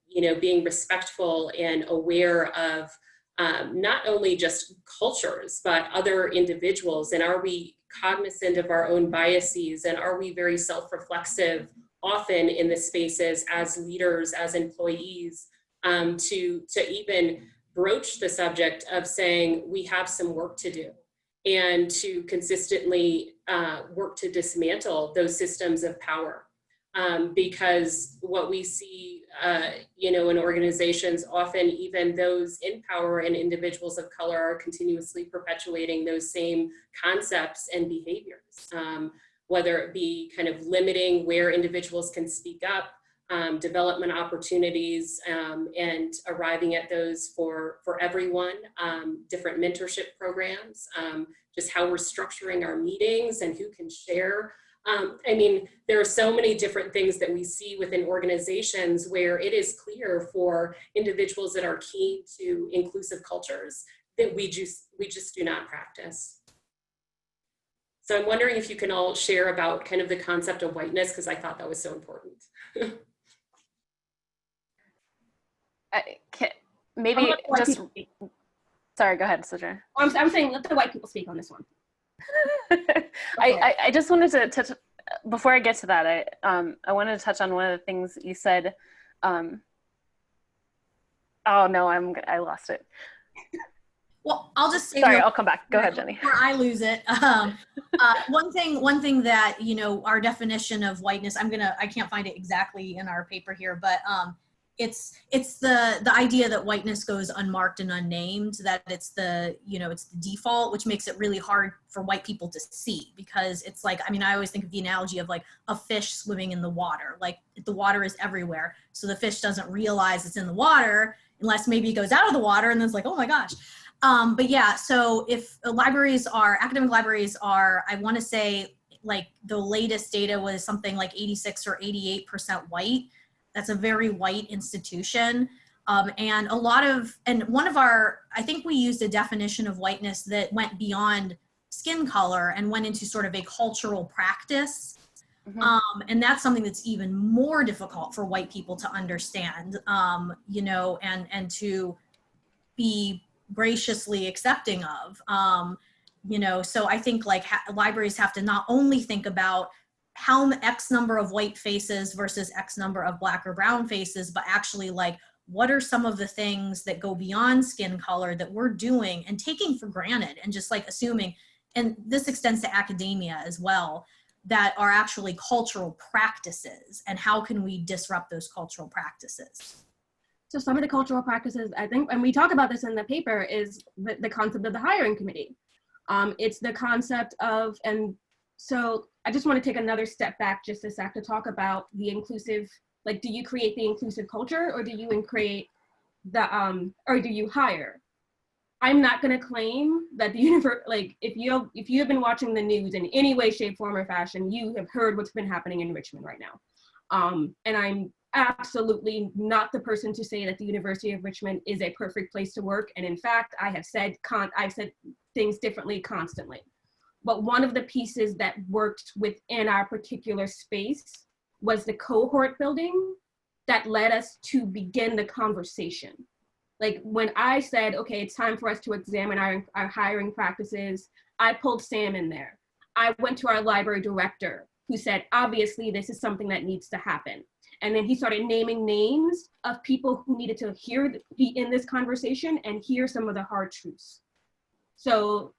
you know, being respectful and aware of not only just cultures, but other individuals, and are we cognizant of our own biases, and are we very self-reflexive often in the spaces as leaders, as employees, to even broach the subject of saying we have some work to do, and to consistently work to dismantle those systems of power. Because what we see, you know, in organizations, often even those in power and individuals of color are continuously perpetuating those same concepts and behaviors, whether it be kind of limiting where individuals can speak up, development opportunities, and arriving at those for everyone, different mentorship programs, just how we're structuring our meetings and who can share. I mean, there are so many different things that we see within organizations where it is clear for individuals that are keen to inclusive cultures that we just do not practice. So I'm wondering if you can all share about kind of the concept of whiteness, because I thought that was so important. Maybe just, sorry, go ahead, Sojourna. I'm saying let the white people speak on this one. I just wanted to touch, before I get to that, I wanted to touch on one of the things you said. Oh no, I lost it. Well, I'll just say, sorry, I'll come back. Go ahead, Jenny. Before I lose it, one thing that, you know, our definition of whiteness, I can't find it exactly in our paper here, but it's the idea that whiteness goes unmarked and unnamed, that it's the, you know, it's the default, which makes it really hard for white people to see, because it's like, I mean, I always think of the analogy of like a fish swimming in the water. Like the water is everywhere, so the fish doesn't realize it's in the water unless maybe it goes out of the water and then it's like, oh my gosh. But yeah, so if academic libraries are, I want to say like the latest data was something like 86 or 88% white. That's a very white institution. And one of our, I think we used a definition of whiteness that went beyond skin color and went into sort of a cultural practice. Mm-hmm. And that's something that's even more difficult for white people to understand, you know, and to be graciously accepting of, you know. So I think like libraries have to not only think about how X number of white faces versus X number of black or brown faces, but actually like, what are some of the things that go beyond skin color that we're doing and taking for granted and just like assuming, and this extends to academia as well, that are actually cultural practices, and how can we disrupt those cultural practices? So some of the cultural practices, I think, and we talk about this in the paper, is the concept of the hiring committee. It's the concept of, and so I just want to take another step back just a sec to talk about the inclusive, like, do you create the inclusive culture, or do you create the, or do you hire? I'm not going to claim that the universe, like, if you have been watching the news in any way, shape, form, or fashion, you have heard what's been happening in Richmond right now. And I'm absolutely not the person to say that the University of Richmond is a perfect place to work. And in fact, I've said things differently constantly. But one of the pieces that worked within our particular space was the cohort building that led us to begin the conversation. Like when I said, okay, it's time for us to examine our hiring practices, I pulled Sam in there. I went to our library director who said, obviously this is something that needs to happen. And then he started naming names of people who needed to be in this conversation and hear some of the hard truths. So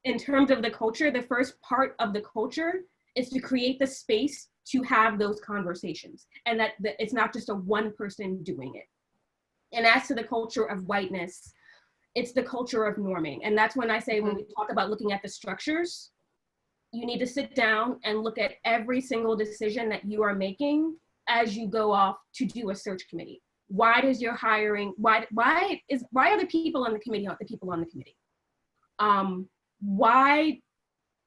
in terms of the culture, the first part of the culture is to create the space to have those conversations, and that it's not just a one person doing it. And as to the culture of whiteness, it's the culture of norming. And that's when I say, when we talk about looking at the structures, you need to sit down and look at every single decision that you are making as you go off to do a search committee. Why does your hiring, why are the people on the committee not the people on the committee? Why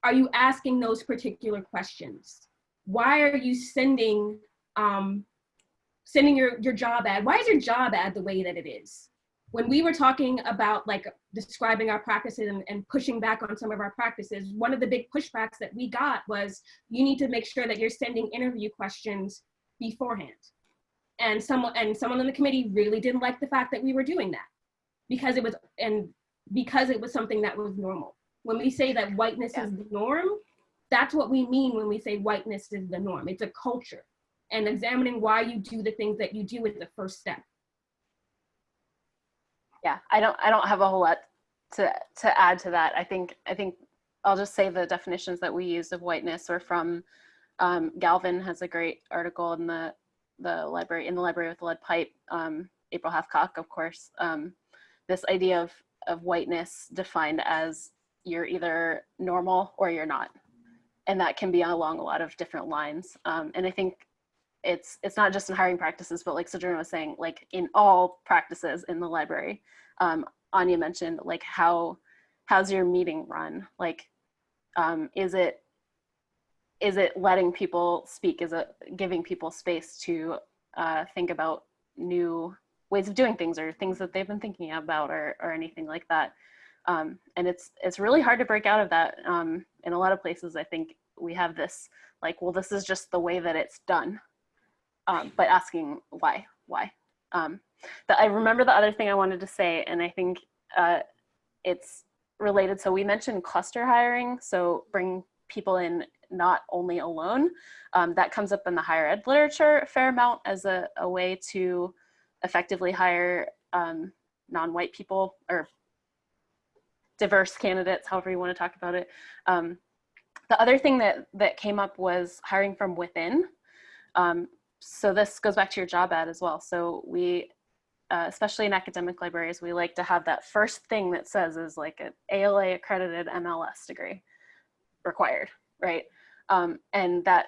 are you asking those particular questions? Why are you sending your job ad? Why is your job ad the way that it is? when we were talking about like describing our practices and pushing back on some of our practices, one of the big pushbacks that we got was, you need to make sure that you're sending interview questions beforehand. And someone on the committee really didn't like the fact that we were doing that, because it was something that was normal. When we say that whiteness is the norm, that's what we mean when we say whiteness is the norm. It's a culture, and examining why you do the things that you do is the first step. Yeah, I don't have a whole lot to add to that. I think I'll just say the definitions that we used of whiteness are from Galvin has a great article in the library with the lead pipe. April Hathcock, of course. This idea of whiteness defined as you're either normal or you're not, and that can be along a lot of different lines. And I think it's not just in hiring practices, but like Sojourna was saying, like in all practices in the library. Anya mentioned like how's your meeting run? Like, is it letting people speak? Is it giving people space to think about new ways of doing things or things that they've been thinking about or anything like that? And it's really hard to break out of that. In a lot of places, I think we have this like, well, this is just the way that it's done. But asking why. I remember the other thing I wanted to say, and I think it's related. So we mentioned cluster hiring. So bring people in not only alone. That comes up in the higher ed literature a fair amount as a way to effectively hire non-white people or diverse candidates, however you want to talk about it. The other thing that came up was hiring from within. So this goes back to your job ad as well. So we, especially in academic libraries, we like to have that first thing that says is like an ALA accredited MLS degree required, right? And that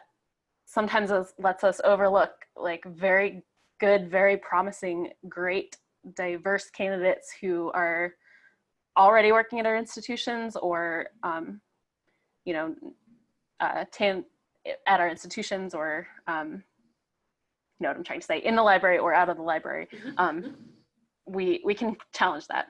sometimes lets us overlook like very good, very promising, great, diverse candidates who are already working at our institutions or, at our institutions or, you know what I'm trying to say, in the library or out of the library. We can challenge that.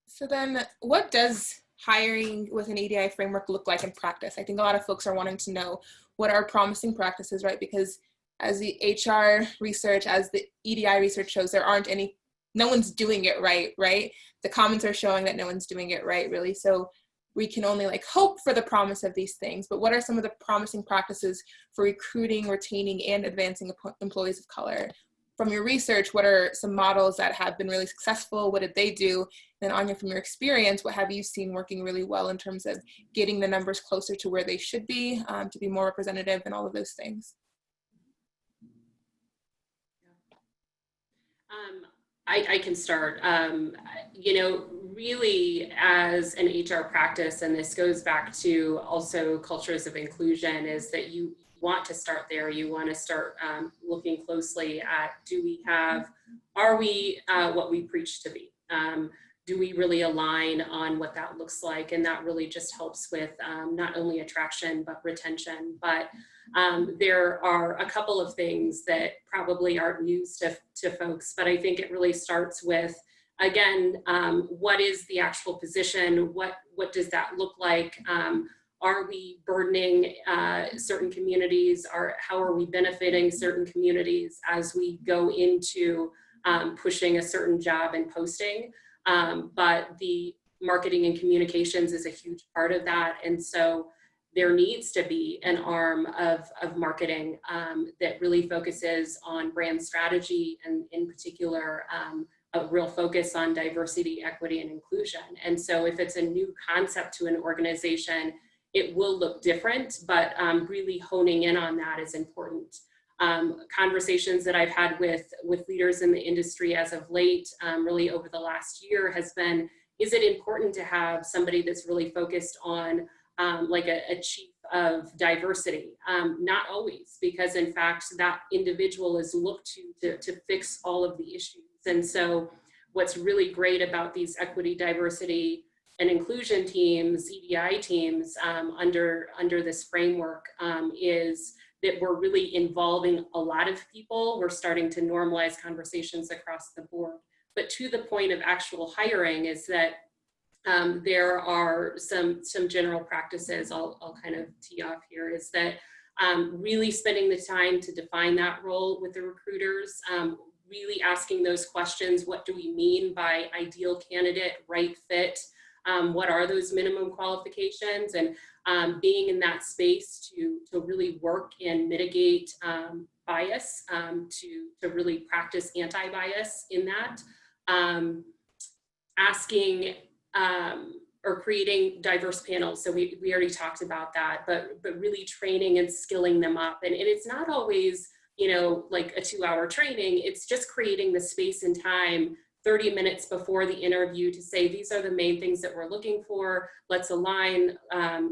So then what does hiring with an EDI framework look like in practice? I think a lot of folks are wanting to know what are promising practices, right? Because as the HR research, as the EDI research shows, no one's doing it right? The comments are showing that no one's doing it right, really. So we can only like hope for the promise of these things, but what are some of the promising practices for recruiting, retaining, and advancing employees of color? From your research, what are some models that have been really successful? What did they do? And Anya, from your experience, what have you seen working really well in terms of getting the numbers closer to where they should be, to be more representative and all of those things? I can start. Really as an HR practice, and this goes back to also cultures of inclusion, is that you want to start there. You want to start looking closely at, are we what we preach to be? Do we really align on what that looks like? And that really just helps with not only attraction, but retention. But there are a couple of things that probably aren't news to folks, but I think it really starts with, again, what is the actual position? What does that look like? Are we burdening certain communities? How are we benefiting certain communities as we go into pushing a certain job and posting? But the marketing and communications is a huge part of that. And so there needs to be an arm of marketing that really focuses on brand strategy, and in particular, a real focus on diversity, equity, and inclusion. And so if it's a new concept to an organization, it will look different, but really honing in on that is important. Conversations that I've had with leaders in the industry as of late, really over the last year, has been, is it important to have somebody that's really focused on like a chief of diversity? Not always, because in fact, that individual is looked to fix all of the issues. And so what's really great about these equity, diversity, and inclusion teams, EDI teams, under this framework, is that we're really involving a lot of people. We're starting to normalize conversations across the board. But to the point of actual hiring is that there are some general practices I'll kind of tee off here, is that really spending the time to define that role with the recruiters, really asking those questions. What do we mean by ideal candidate, right fit? What are those minimum qualifications? And being in that space to really work and mitigate bias, to really practice anti-bias in that. Asking or creating diverse panels. So we already talked about that, but really training and skilling them up. And it's not always, you know, like a 2-hour training. It's just creating the space and time 30 minutes before the interview to say, these are the main things that we're looking for. Let's align,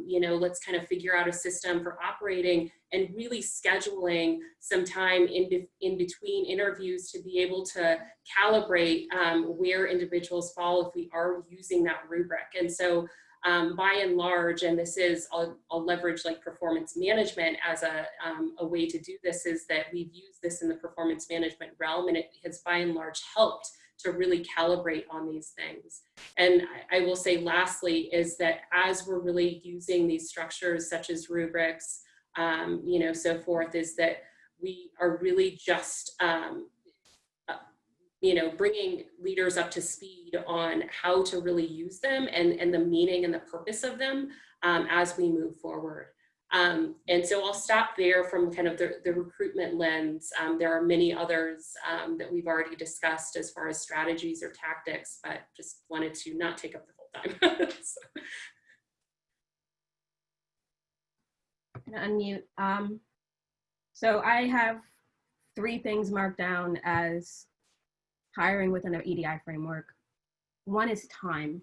you know, let's kind of figure out a system for operating, and really scheduling some time in between interviews to be able to calibrate where individuals fall if we are using that rubric. And so by and large, and this is, I'll leverage like performance management as a way to do this, is that we've used this in the performance management realm, and it has by and large helped to really calibrate on these things. And I will say lastly is that as we're really using these structures such as rubrics, you know, so forth, is that we are really just, you know, bringing leaders up to speed on how to really use them and the meaning and the purpose of them as we move forward. And so I'll stop there from kind of the recruitment lens. There are many others that we've already discussed as far as strategies or tactics, but just wanted to not take up the whole time. Unmute. So I have 3 things marked down as hiring within an EDI framework. One is time.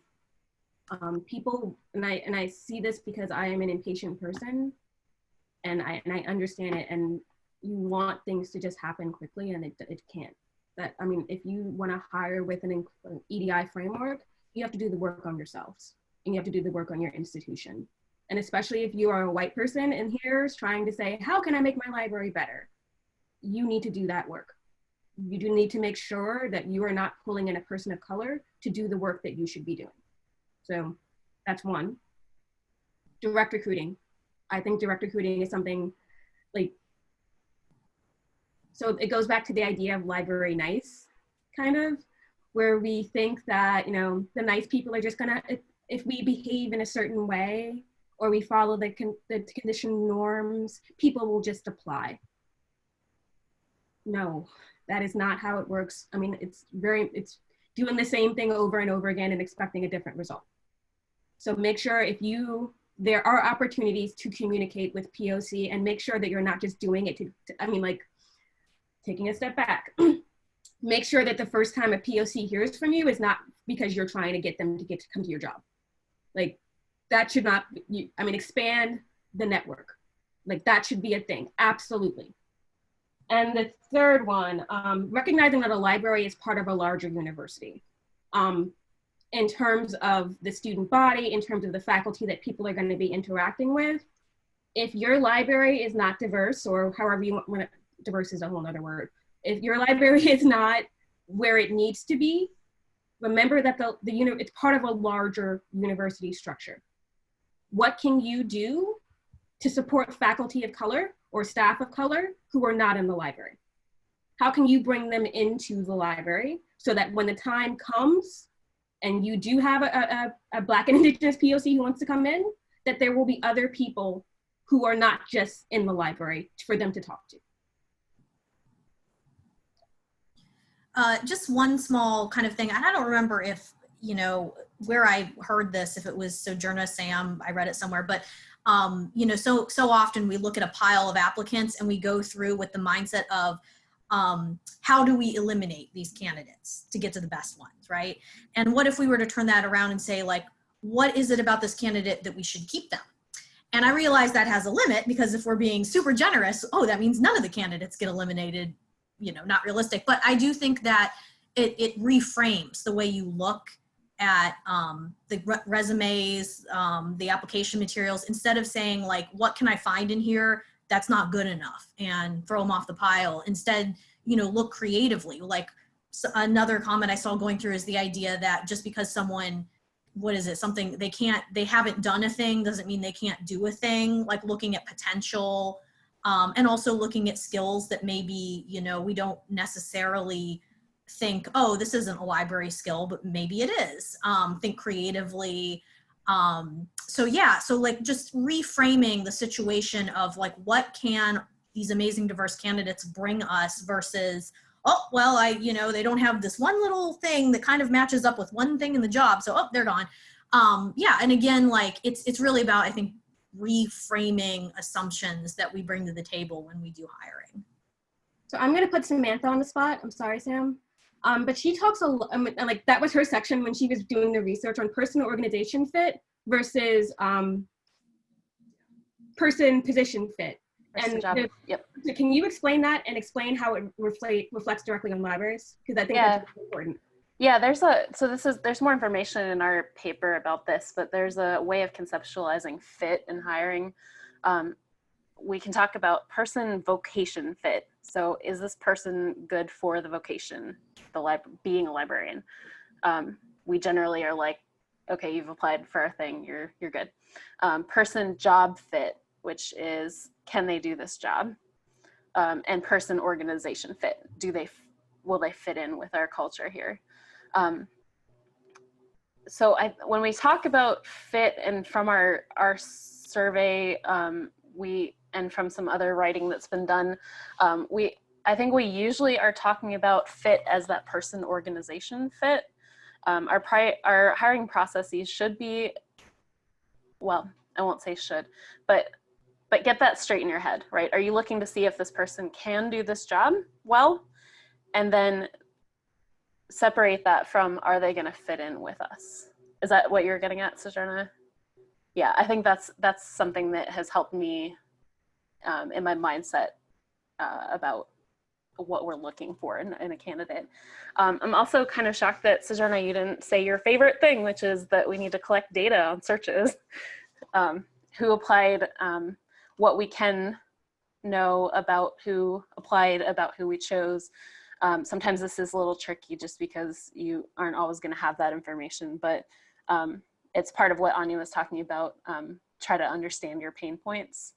People, and I see this because I am an impatient person, and I understand it, and you want things to just happen quickly, and it can't. I mean, if you want to hire with an EDI framework, you have to do the work on yourselves, and you have to do the work on your institution. And especially if you are a white person in here is trying to say, how can I make my library better? You need to do that work. You do need to make sure that you are not pulling in a person of color to do the work that you should be doing. So that's one. Direct recruiting. I think direct recruiting is something like, so it goes back to the idea of library nice, kind of, where we think that, you know, the nice people are just gonna, if we behave in a certain way, or we follow the condition norms, people will just apply. No, that is not how it works. I mean, it's doing the same thing over and over again and expecting a different result. So make sure there are opportunities to communicate with POC, and make sure that you're not just doing it I mean, like, taking a step back. Make sure that the first time a POC hears from you is not because you're trying to get them to come to your job. Like, that should not, I mean, expand the network. Like, that should be a thing, absolutely. And the third one, recognizing that a library is part of a larger university. In terms of the student body, in terms of the faculty that people are going to be interacting with, if your library is not diverse, or however you want to, diverse is a whole nother word. If your library is not where it needs to be, remember that it's part of a larger university structure. What can you do to support faculty of color or staff of color who are not in the library? How can you bring them into the library so that when the time comes and you do have a Black and Indigenous POC who wants to come in, that there will be other people who are not just in the library for them to talk to? Just one small kind of thing. I don't remember if, you know, where I heard this, if it was Sojourna, Sam, I read it somewhere, but you know, so often we look at a pile of applicants and we go through with the mindset of how do we eliminate these candidates to get to the best ones, right? And what if we were to turn that around and say, like, what is it about this candidate that we should keep them? And I realize that has a limit, because if we're being super generous, oh, that means none of the candidates get eliminated, you know, not realistic. But I do think that it reframes the way you look at the resumes, the application materials. Instead of saying, like, what can I find in here that's not good enough and throw them off the pile. Instead, you know, look creatively. Like another comment I saw going through is the idea that just because someone, what is it, something they haven't done a thing doesn't mean they can't do a thing. Like looking at potential, and also looking at skills that maybe, you know, we don't necessarily think, oh, this isn't a library skill, but maybe it is. Think creatively. So yeah, so like just reframing the situation of like, what can these amazing diverse candidates bring us versus, oh, well, you know, they don't have this one little thing that kind of matches up with one thing in the job. So, oh, they're gone. Yeah. And again, like it's really about, I think, reframing assumptions that we bring to the table when we do hiring. So I'm going to put Samantha on the spot. I'm sorry, Sam. But she talks like that was her section when she was doing the research on person organization fit versus person position fit. And yep. So can you explain that and explain how it reflects directly on libraries? Because I think that's really important. Yeah, there's more information in our paper about this, but there's a way of conceptualizing fit in hiring. We can talk about person vocation fit. So is this person good for the vocation, being a librarian? We generally are like, okay, you've applied for a thing, you're good. Person job fit, which is, can they do this job? And person organization fit, will they fit in with our culture here? So when we talk about fit, and from our survey, and from some other writing that's been done, I think we usually are talking about fit as that person organization fit. Our hiring processes should be, well, I won't say should, but get that straight in your head, right? Are you looking to see if this person can do this job well? And then separate that from, are they gonna fit in with us? Is that what you're getting at, Sojourna? Yeah, I think that's something that has helped me in my mindset about what we're looking for in a candidate. I'm also kind of shocked that, Sojourna, you didn't say your favorite thing, which is that we need to collect data on searches. Who applied, what we can know about who applied, about who we chose. Sometimes this is a little tricky just because you aren't always going to have that information, but it's part of what Anya was talking about. Try to understand your pain points.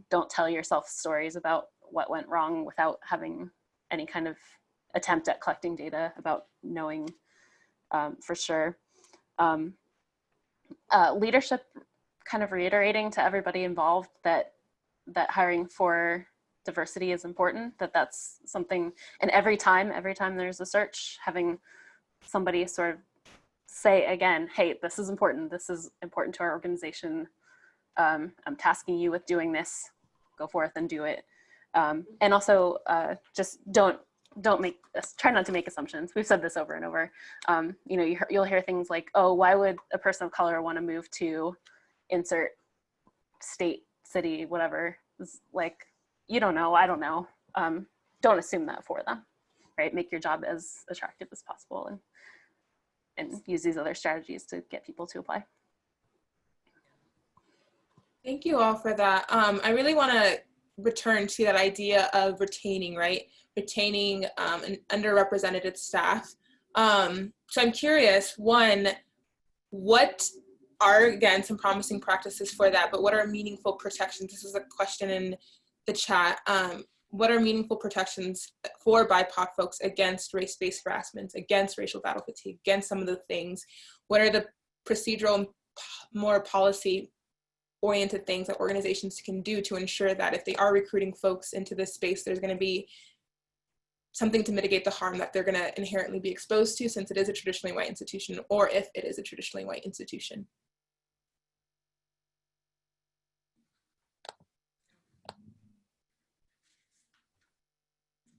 Don't tell yourself stories about what went wrong without having any kind of attempt at collecting data about knowing for sure. Leadership, kind of reiterating to everybody involved that hiring for diversity is important, that's something, and every time there's a search, having somebody sort of say again, hey, this is important to our organization. I'm tasking you with doing this, go forth and do it. And also just try not to make assumptions. We've said this over and over. You know, you'll hear things like, oh, why would a person of color want to move to insert state, city, whatever? It's like, you don't know, I don't know. Don't assume that for them, right? Make your job as attractive as possible and use these other strategies to get people to apply. Thank you all for that. I really want to return to that idea of retaining, right? Retaining an underrepresented staff. So I'm curious, one, what are, again, some promising practices for that, but what are meaningful protections? This is a question in the chat. What are meaningful protections for BIPOC folks against race-based harassment, against racial battle fatigue, against some of the things? What are the procedural and more policy-oriented things that organizations can do to ensure that if they are recruiting folks into this space, there's going to be something to mitigate the harm that they're going to inherently be exposed to, since it is a traditionally white institution, or if it is a traditionally white institution?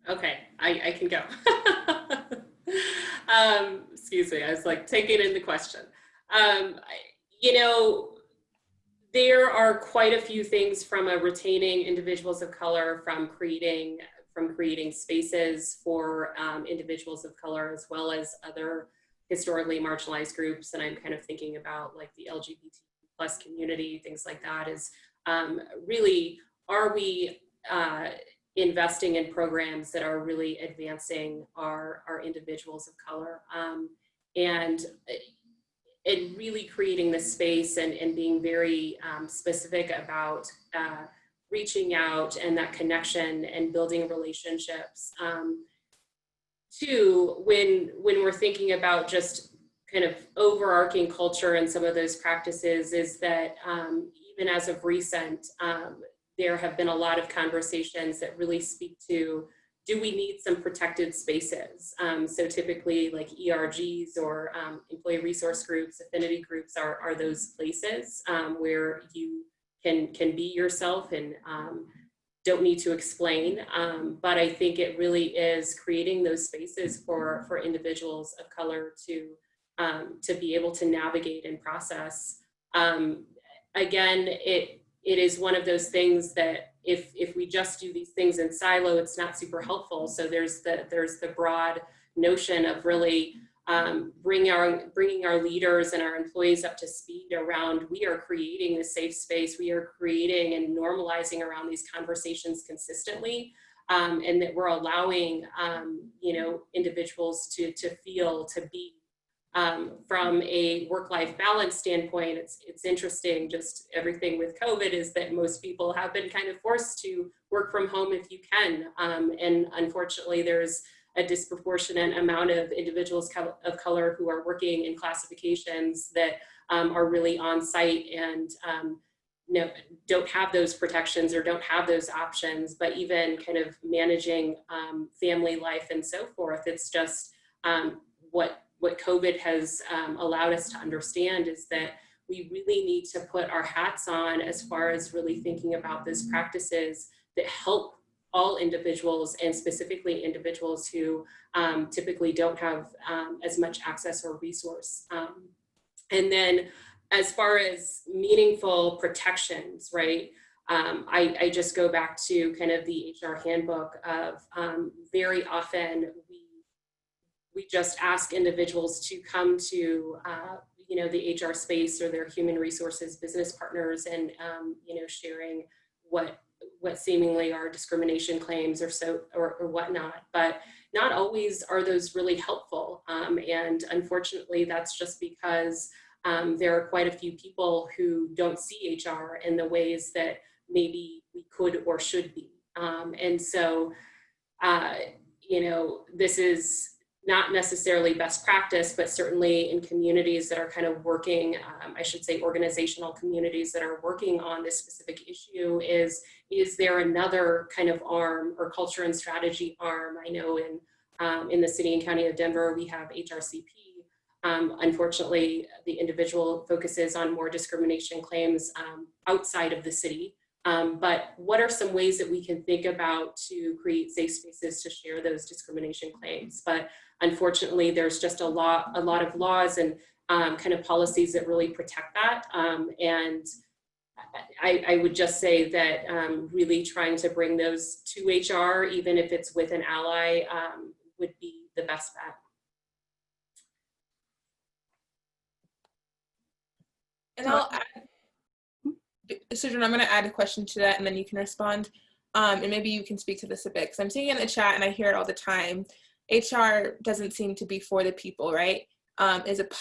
Okay, I can go. Excuse me, I was like taking in the question. You know, there are quite a few things from retaining individuals of color, from creating spaces for individuals of color, as well as other historically marginalized groups. And I'm kind of thinking about like the LGBT+ community, things like that, is really are we investing in programs that are really advancing our individuals of color, and really creating the space and being very specific about reaching out and that connection and building relationships. Two, when we're thinking about just kind of overarching culture and some of those practices, is that even as of recent, there have been a lot of conversations that really speak to, do we need some protected spaces? So typically like ERGs or employee resource groups, affinity groups are those places where you can be yourself and don't need to explain. But I think it really is creating those spaces for individuals of color to be able to navigate and process. Again, it is one of those things that if we just do these things in silo, it's not super helpful. So there's the broad notion of really bringing our leaders and our employees up to speed around, we are creating this safe space, we are creating and normalizing around these conversations consistently, and that we're allowing individuals to feel, to be. From a work-life balance standpoint, it's interesting, just everything with COVID is that most people have been kind of forced to work from home if you can. And unfortunately, there's a disproportionate amount of individuals of color who are working in classifications that are really on site and don't have those protections or don't have those options, but even kind of managing family life and so forth. It's just what COVID has allowed us to understand is that we really need to put our hats on as far as really thinking about those practices that help all individuals, and specifically individuals who typically don't have as much access or resource. And then as far as meaningful protections, right? I just go back to kind of the HR handbook of very often we just ask individuals to come to the HR space or their human resources business partners and sharing what seemingly are discrimination claims or whatnot, but not always are those really helpful. And unfortunately, that's just because there are quite a few people who don't see HR in the ways that maybe we could or should be. And so, this is not necessarily best practice, but certainly in communities that are kind of working, I should say organizational communities that are working on this specific issue, is there another kind of arm or culture and strategy arm? I know in the city and county of Denver, we have HRCP. Unfortunately, the individual focuses on more discrimination claims outside of the city. But what are some ways that we can think about to create safe spaces to share those discrimination claims? But unfortunately, there's just a lot of laws and kind of policies that really protect that. And I would just say that really trying to bring those to HR, even if it's with an ally, would be the best bet. And I'll add, Sojourna, I'm going to add a question to that and then you can respond. And maybe you can speak to this a bit, because I'm seeing in the chat and I hear it all the time. HR doesn't seem to be for the people, right? Is it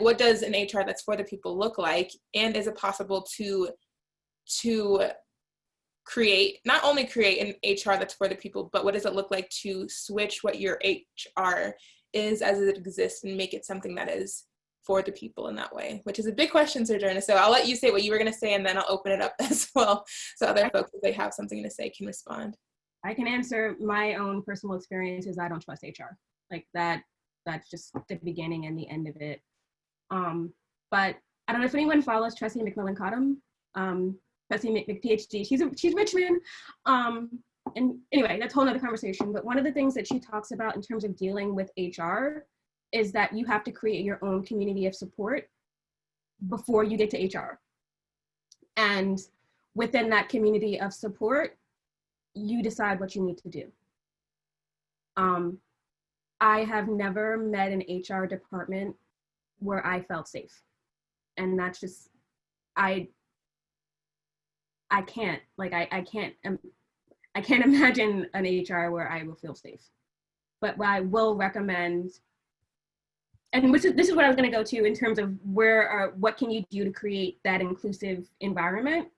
what does an HR that's for the people look like? And is it possible to not only create an HR that's for the people, but what does it look like to switch what your HR is as it exists and make it something that is for the people in that way, which is a big question, Sojourna. So I'll let you say what you were going to say, and then I'll open it up as well, so other folks, if they have something to say, can respond. I can answer my own personal experiences. I don't trust HR. Like that's just the beginning and the end of it. But I don't know if anyone follows Tressie McMillan Cottom. Tressie McPhD, she's Richmond. And anyway, that's a whole nother conversation. But one of the things that she talks about in terms of dealing with HR is that you have to create your own community of support before you get to HR. And within that community of support, you decide what you need to do. I have never met an HR department where I felt safe. And that's just, I I can't, like, I can't imagine an HR where I will feel safe. But what I will recommend, and this is what I was going to go to in terms of what can you do to create that inclusive environment.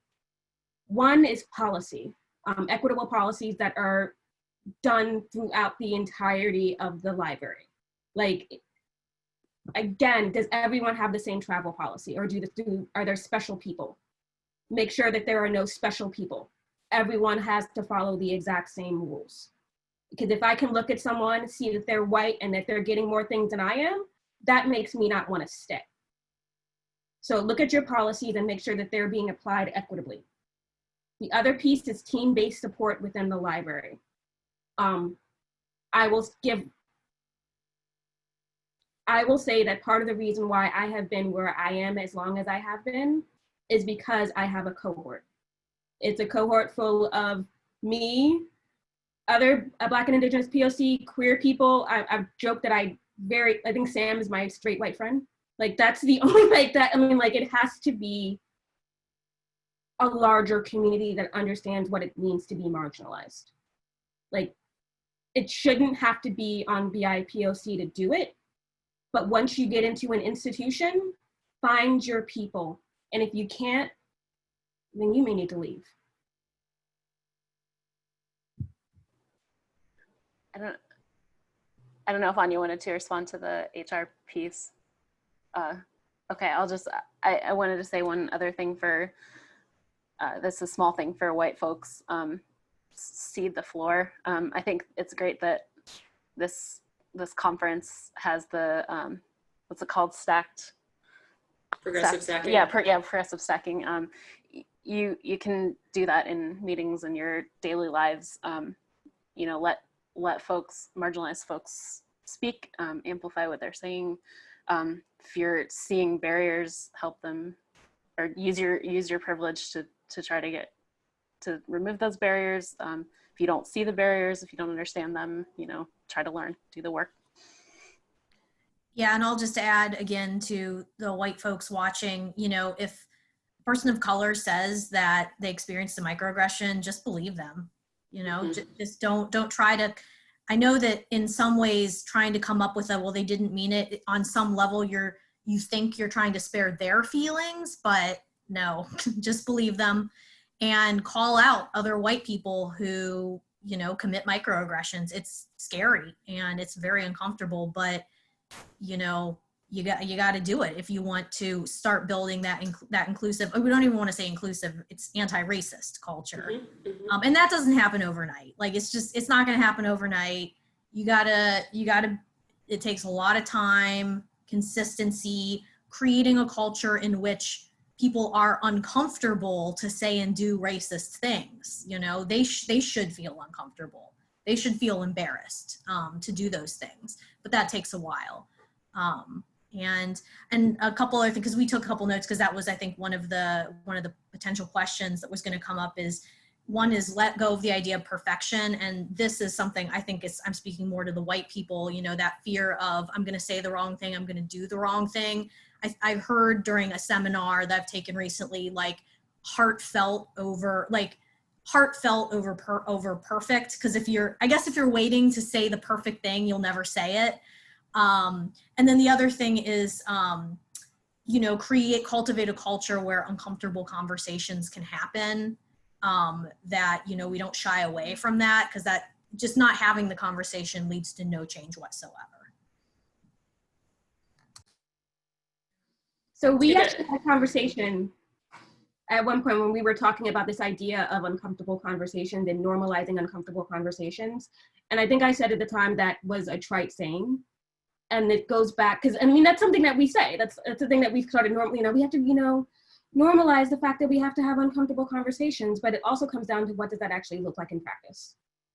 One is policy, equitable policies that are done throughout the entirety of the library. Like, again, does everyone have the same travel policy, or are there special people? Make sure that there are no special people. Everyone has to follow the exact same rules. Because if I can look at someone, see that they're white and that they're getting more things than I am, that makes me not want to stay. So look at your policies and make sure that they're being applied equitably. The other piece is team-based support within the library. I will say that part of the reason why I have been where I am as long as I have been is because I have a cohort. It's a cohort full of me, other Black and Indigenous POC, queer people. I've joked that I think Sam is my straight white friend. Like, that's the only, like, that, I mean, like, it has to be a larger community that understands what it means to be marginalized. Like, it shouldn't have to be on BIPOC to do it, but once you get into an institution, find your people. And if you can't, then you may need to leave. I don't know if Anya wanted to respond to the HR piece. Okay, I wanted to say one other thing for, this is a small thing for white folks, cede the floor. I think it's great that this conference has the, what's it called, stacked? Progressive stacking. Yeah, progressive stacking. You can do that in meetings in your daily lives. You know, let folks, marginalized folks speak, amplify what they're saying. If you're seeing barriers, help them, or use your privilege to try to remove those barriers. If you don't see the barriers, if you don't understand them, you know, try to learn, do the work. Yeah, and I'll just add again to the white folks watching, you know, if a person of color says that they experienced a microaggression, just believe them. You know, just don't try to, I know that in some ways trying to come up with well, they didn't mean it, on some level you think you're trying to spare their feelings, but no, just believe them and call out other white people who, you know, commit microaggressions. It's scary and it's very uncomfortable, but you know, you got to do it if you want to start building that inclusive, we don't even want to say inclusive, it's anti-racist culture. And that doesn't happen overnight. Like, it's not going to happen overnight. You gotta, it takes a lot of time, consistency, creating a culture in which people are uncomfortable to say and do racist things. You know, they should feel uncomfortable. They should feel embarrassed to do those things, but that takes a while. And a couple other things, because we took a couple notes, because that was, I think, one of the potential questions that was going to come up is, one is let go of the idea of perfection. And this is something I think I'm speaking more to the white people, you know, that fear of, I'm going to say the wrong thing, I'm going to do the wrong thing. I've heard during a seminar that I've taken recently, like heartfelt over perfect. Because if you're waiting to say the perfect thing, you'll never say it. And then the other thing is, you know, cultivate a culture where uncomfortable conversations can happen, that, you know, we don't shy away from that, because that just not having the conversation leads to no change whatsoever. So we actually had a conversation at one point when we were talking about this idea of uncomfortable conversations and normalizing uncomfortable conversations. And I think I said at the time that was a trite saying. And it goes back, because I mean, that's something that we say. That's the thing that we've started normally, you know, we have to, you know, normalize the fact that we have to have uncomfortable conversations, but it also comes down to what does that actually look like in practice?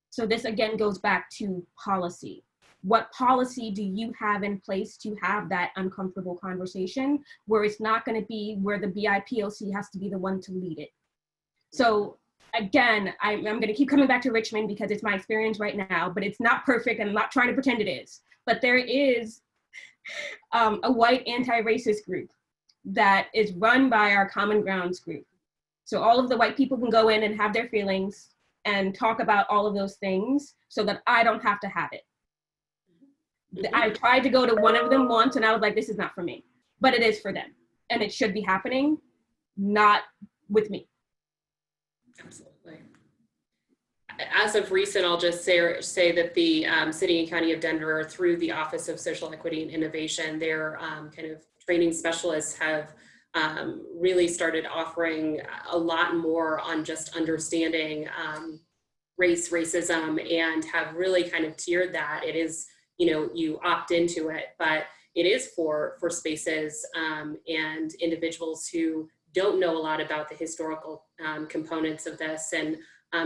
So this again goes back to policy. What policy do you have in place to have that uncomfortable conversation where it's not going to be where the BIPOC has to be the one to lead it? So again, I'm going to keep coming back to Richmond because it's my experience right now, but it's not perfect and I'm not trying to pretend it is. But there is a white anti-racist group that is run by our Common Grounds group. So all of the white people can go in and have their feelings and talk about all of those things so that I don't have to have it. I tried to go to one of them once and I was like, this is not for me, but it is for them. And it should be happening, not with me. Absolutely. As of recent, I'll just say that the City and County of Denver, through the Office of Social Equity and Innovation, their kind of training specialists have really started offering a lot more on just understanding racism, and have really kind of tiered that. It is, you know, you opt into it, but it is for spaces and individuals who don't know a lot about the historical components of this, and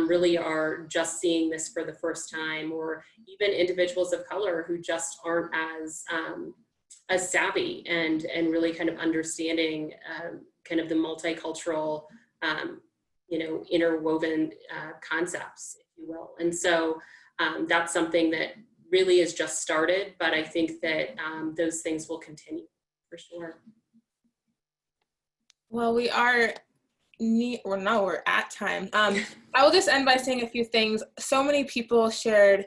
really are just seeing this for the first time, or even individuals of color who just aren't as savvy and really kind of understanding kind of the multicultural, you know, interwoven concepts, if you will. And so that's something that really is just started, but I think that those things will continue for sure. Well, we are we're at time. I will just end by saying a few things. So many people shared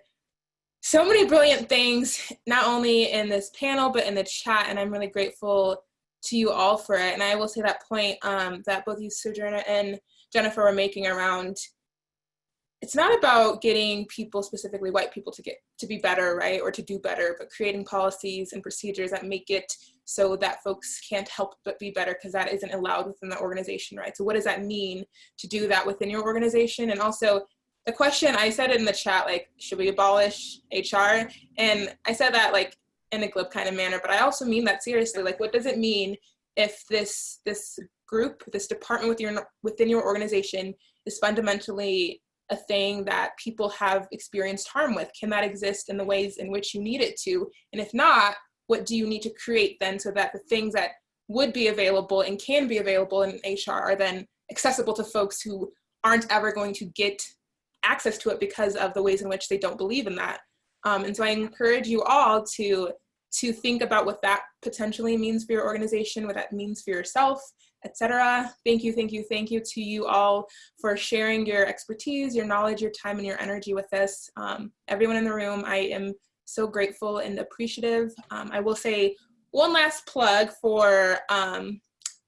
so many brilliant things, not only in this panel, but in the chat, and I'm really grateful to you all for it. And I will say that point that both you, Sojourna and Jennifer, were making around, it's not about getting people, specifically white people, to be better, right, or to do better, but creating policies and procedures that make it so that folks can't help but be better, because that isn't allowed within the organization, right? So what does that mean to do that within your organization? And also the question, I said it in the chat, like, should we abolish HR? And I said that like in a glib kind of manner, but I also mean that seriously. Like, what does it mean if this group, this department within your organization is fundamentally a thing that people have experienced harm with? Can that exist in the ways in which you need it to? And if not, what do you need to create then so that the things that would be available and can be available in HR are then accessible to folks who aren't ever going to get access to it because of the ways in which they don't believe in that? And so I encourage you all to think about what that potentially means for your organization, what that means for yourself, etc. Thank you to you all for sharing your expertise, your knowledge, your time, and your energy with us. Everyone in the room, I am so grateful and appreciative. I will say one last plug for,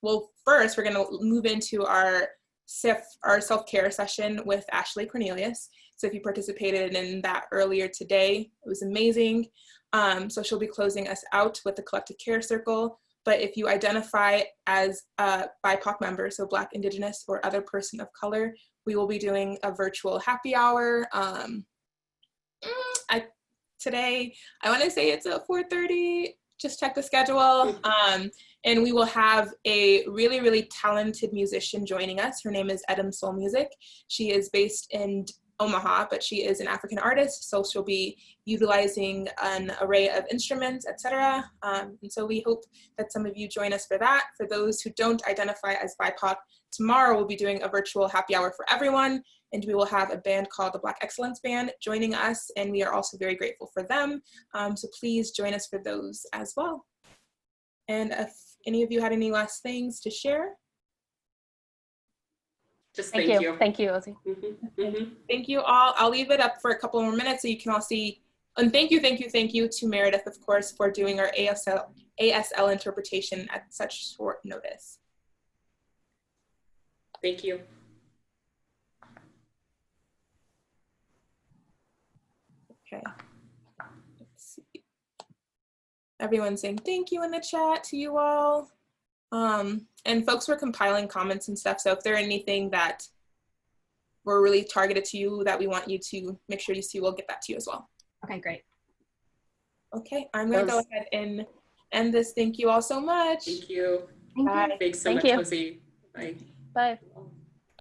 well, first we're gonna move into our self-care session with Ashley Cornelius. So if you participated in that earlier today, it was amazing. So she'll be closing us out with the collective care circle. But if you identify as a BIPOC member, so Black, Indigenous, or other person of color, we will be doing a virtual happy hour. Today, I want to say it's at 4:30, just check the schedule. And we will have a really, really talented musician joining us. Her name is Edom Soul Music. She is based in Omaha, but she is an African artist, so she'll be utilizing an array of instruments, etc. And so we hope that some of you join us for that. For those who don't identify as BIPOC, tomorrow we'll be doing a virtual happy hour for everyone, and we will have a band called the Black Excellence Band joining us, and we are also very grateful for them. So please join us for those as well. And if any of you had any last things to share? Just thank you. Thank you, Ozzy. Thank you all. I'll leave it up for a couple more minutes so you can all see. And thank you to Meredith, of course, for doing our ASL interpretation at such short notice. Thank you. Okay. Let's see. Everyone's saying thank you in the chat to you all. And folks were compiling comments and stuff, so if there's anything that were really targeted to you that we want you to make sure you see, we'll get that to you as well. Okay, great. Okay, I'm going to go ahead and end this. Thank you all so much. Thank you. Bye. Thanks so much, Lizzie. Bye. Bye.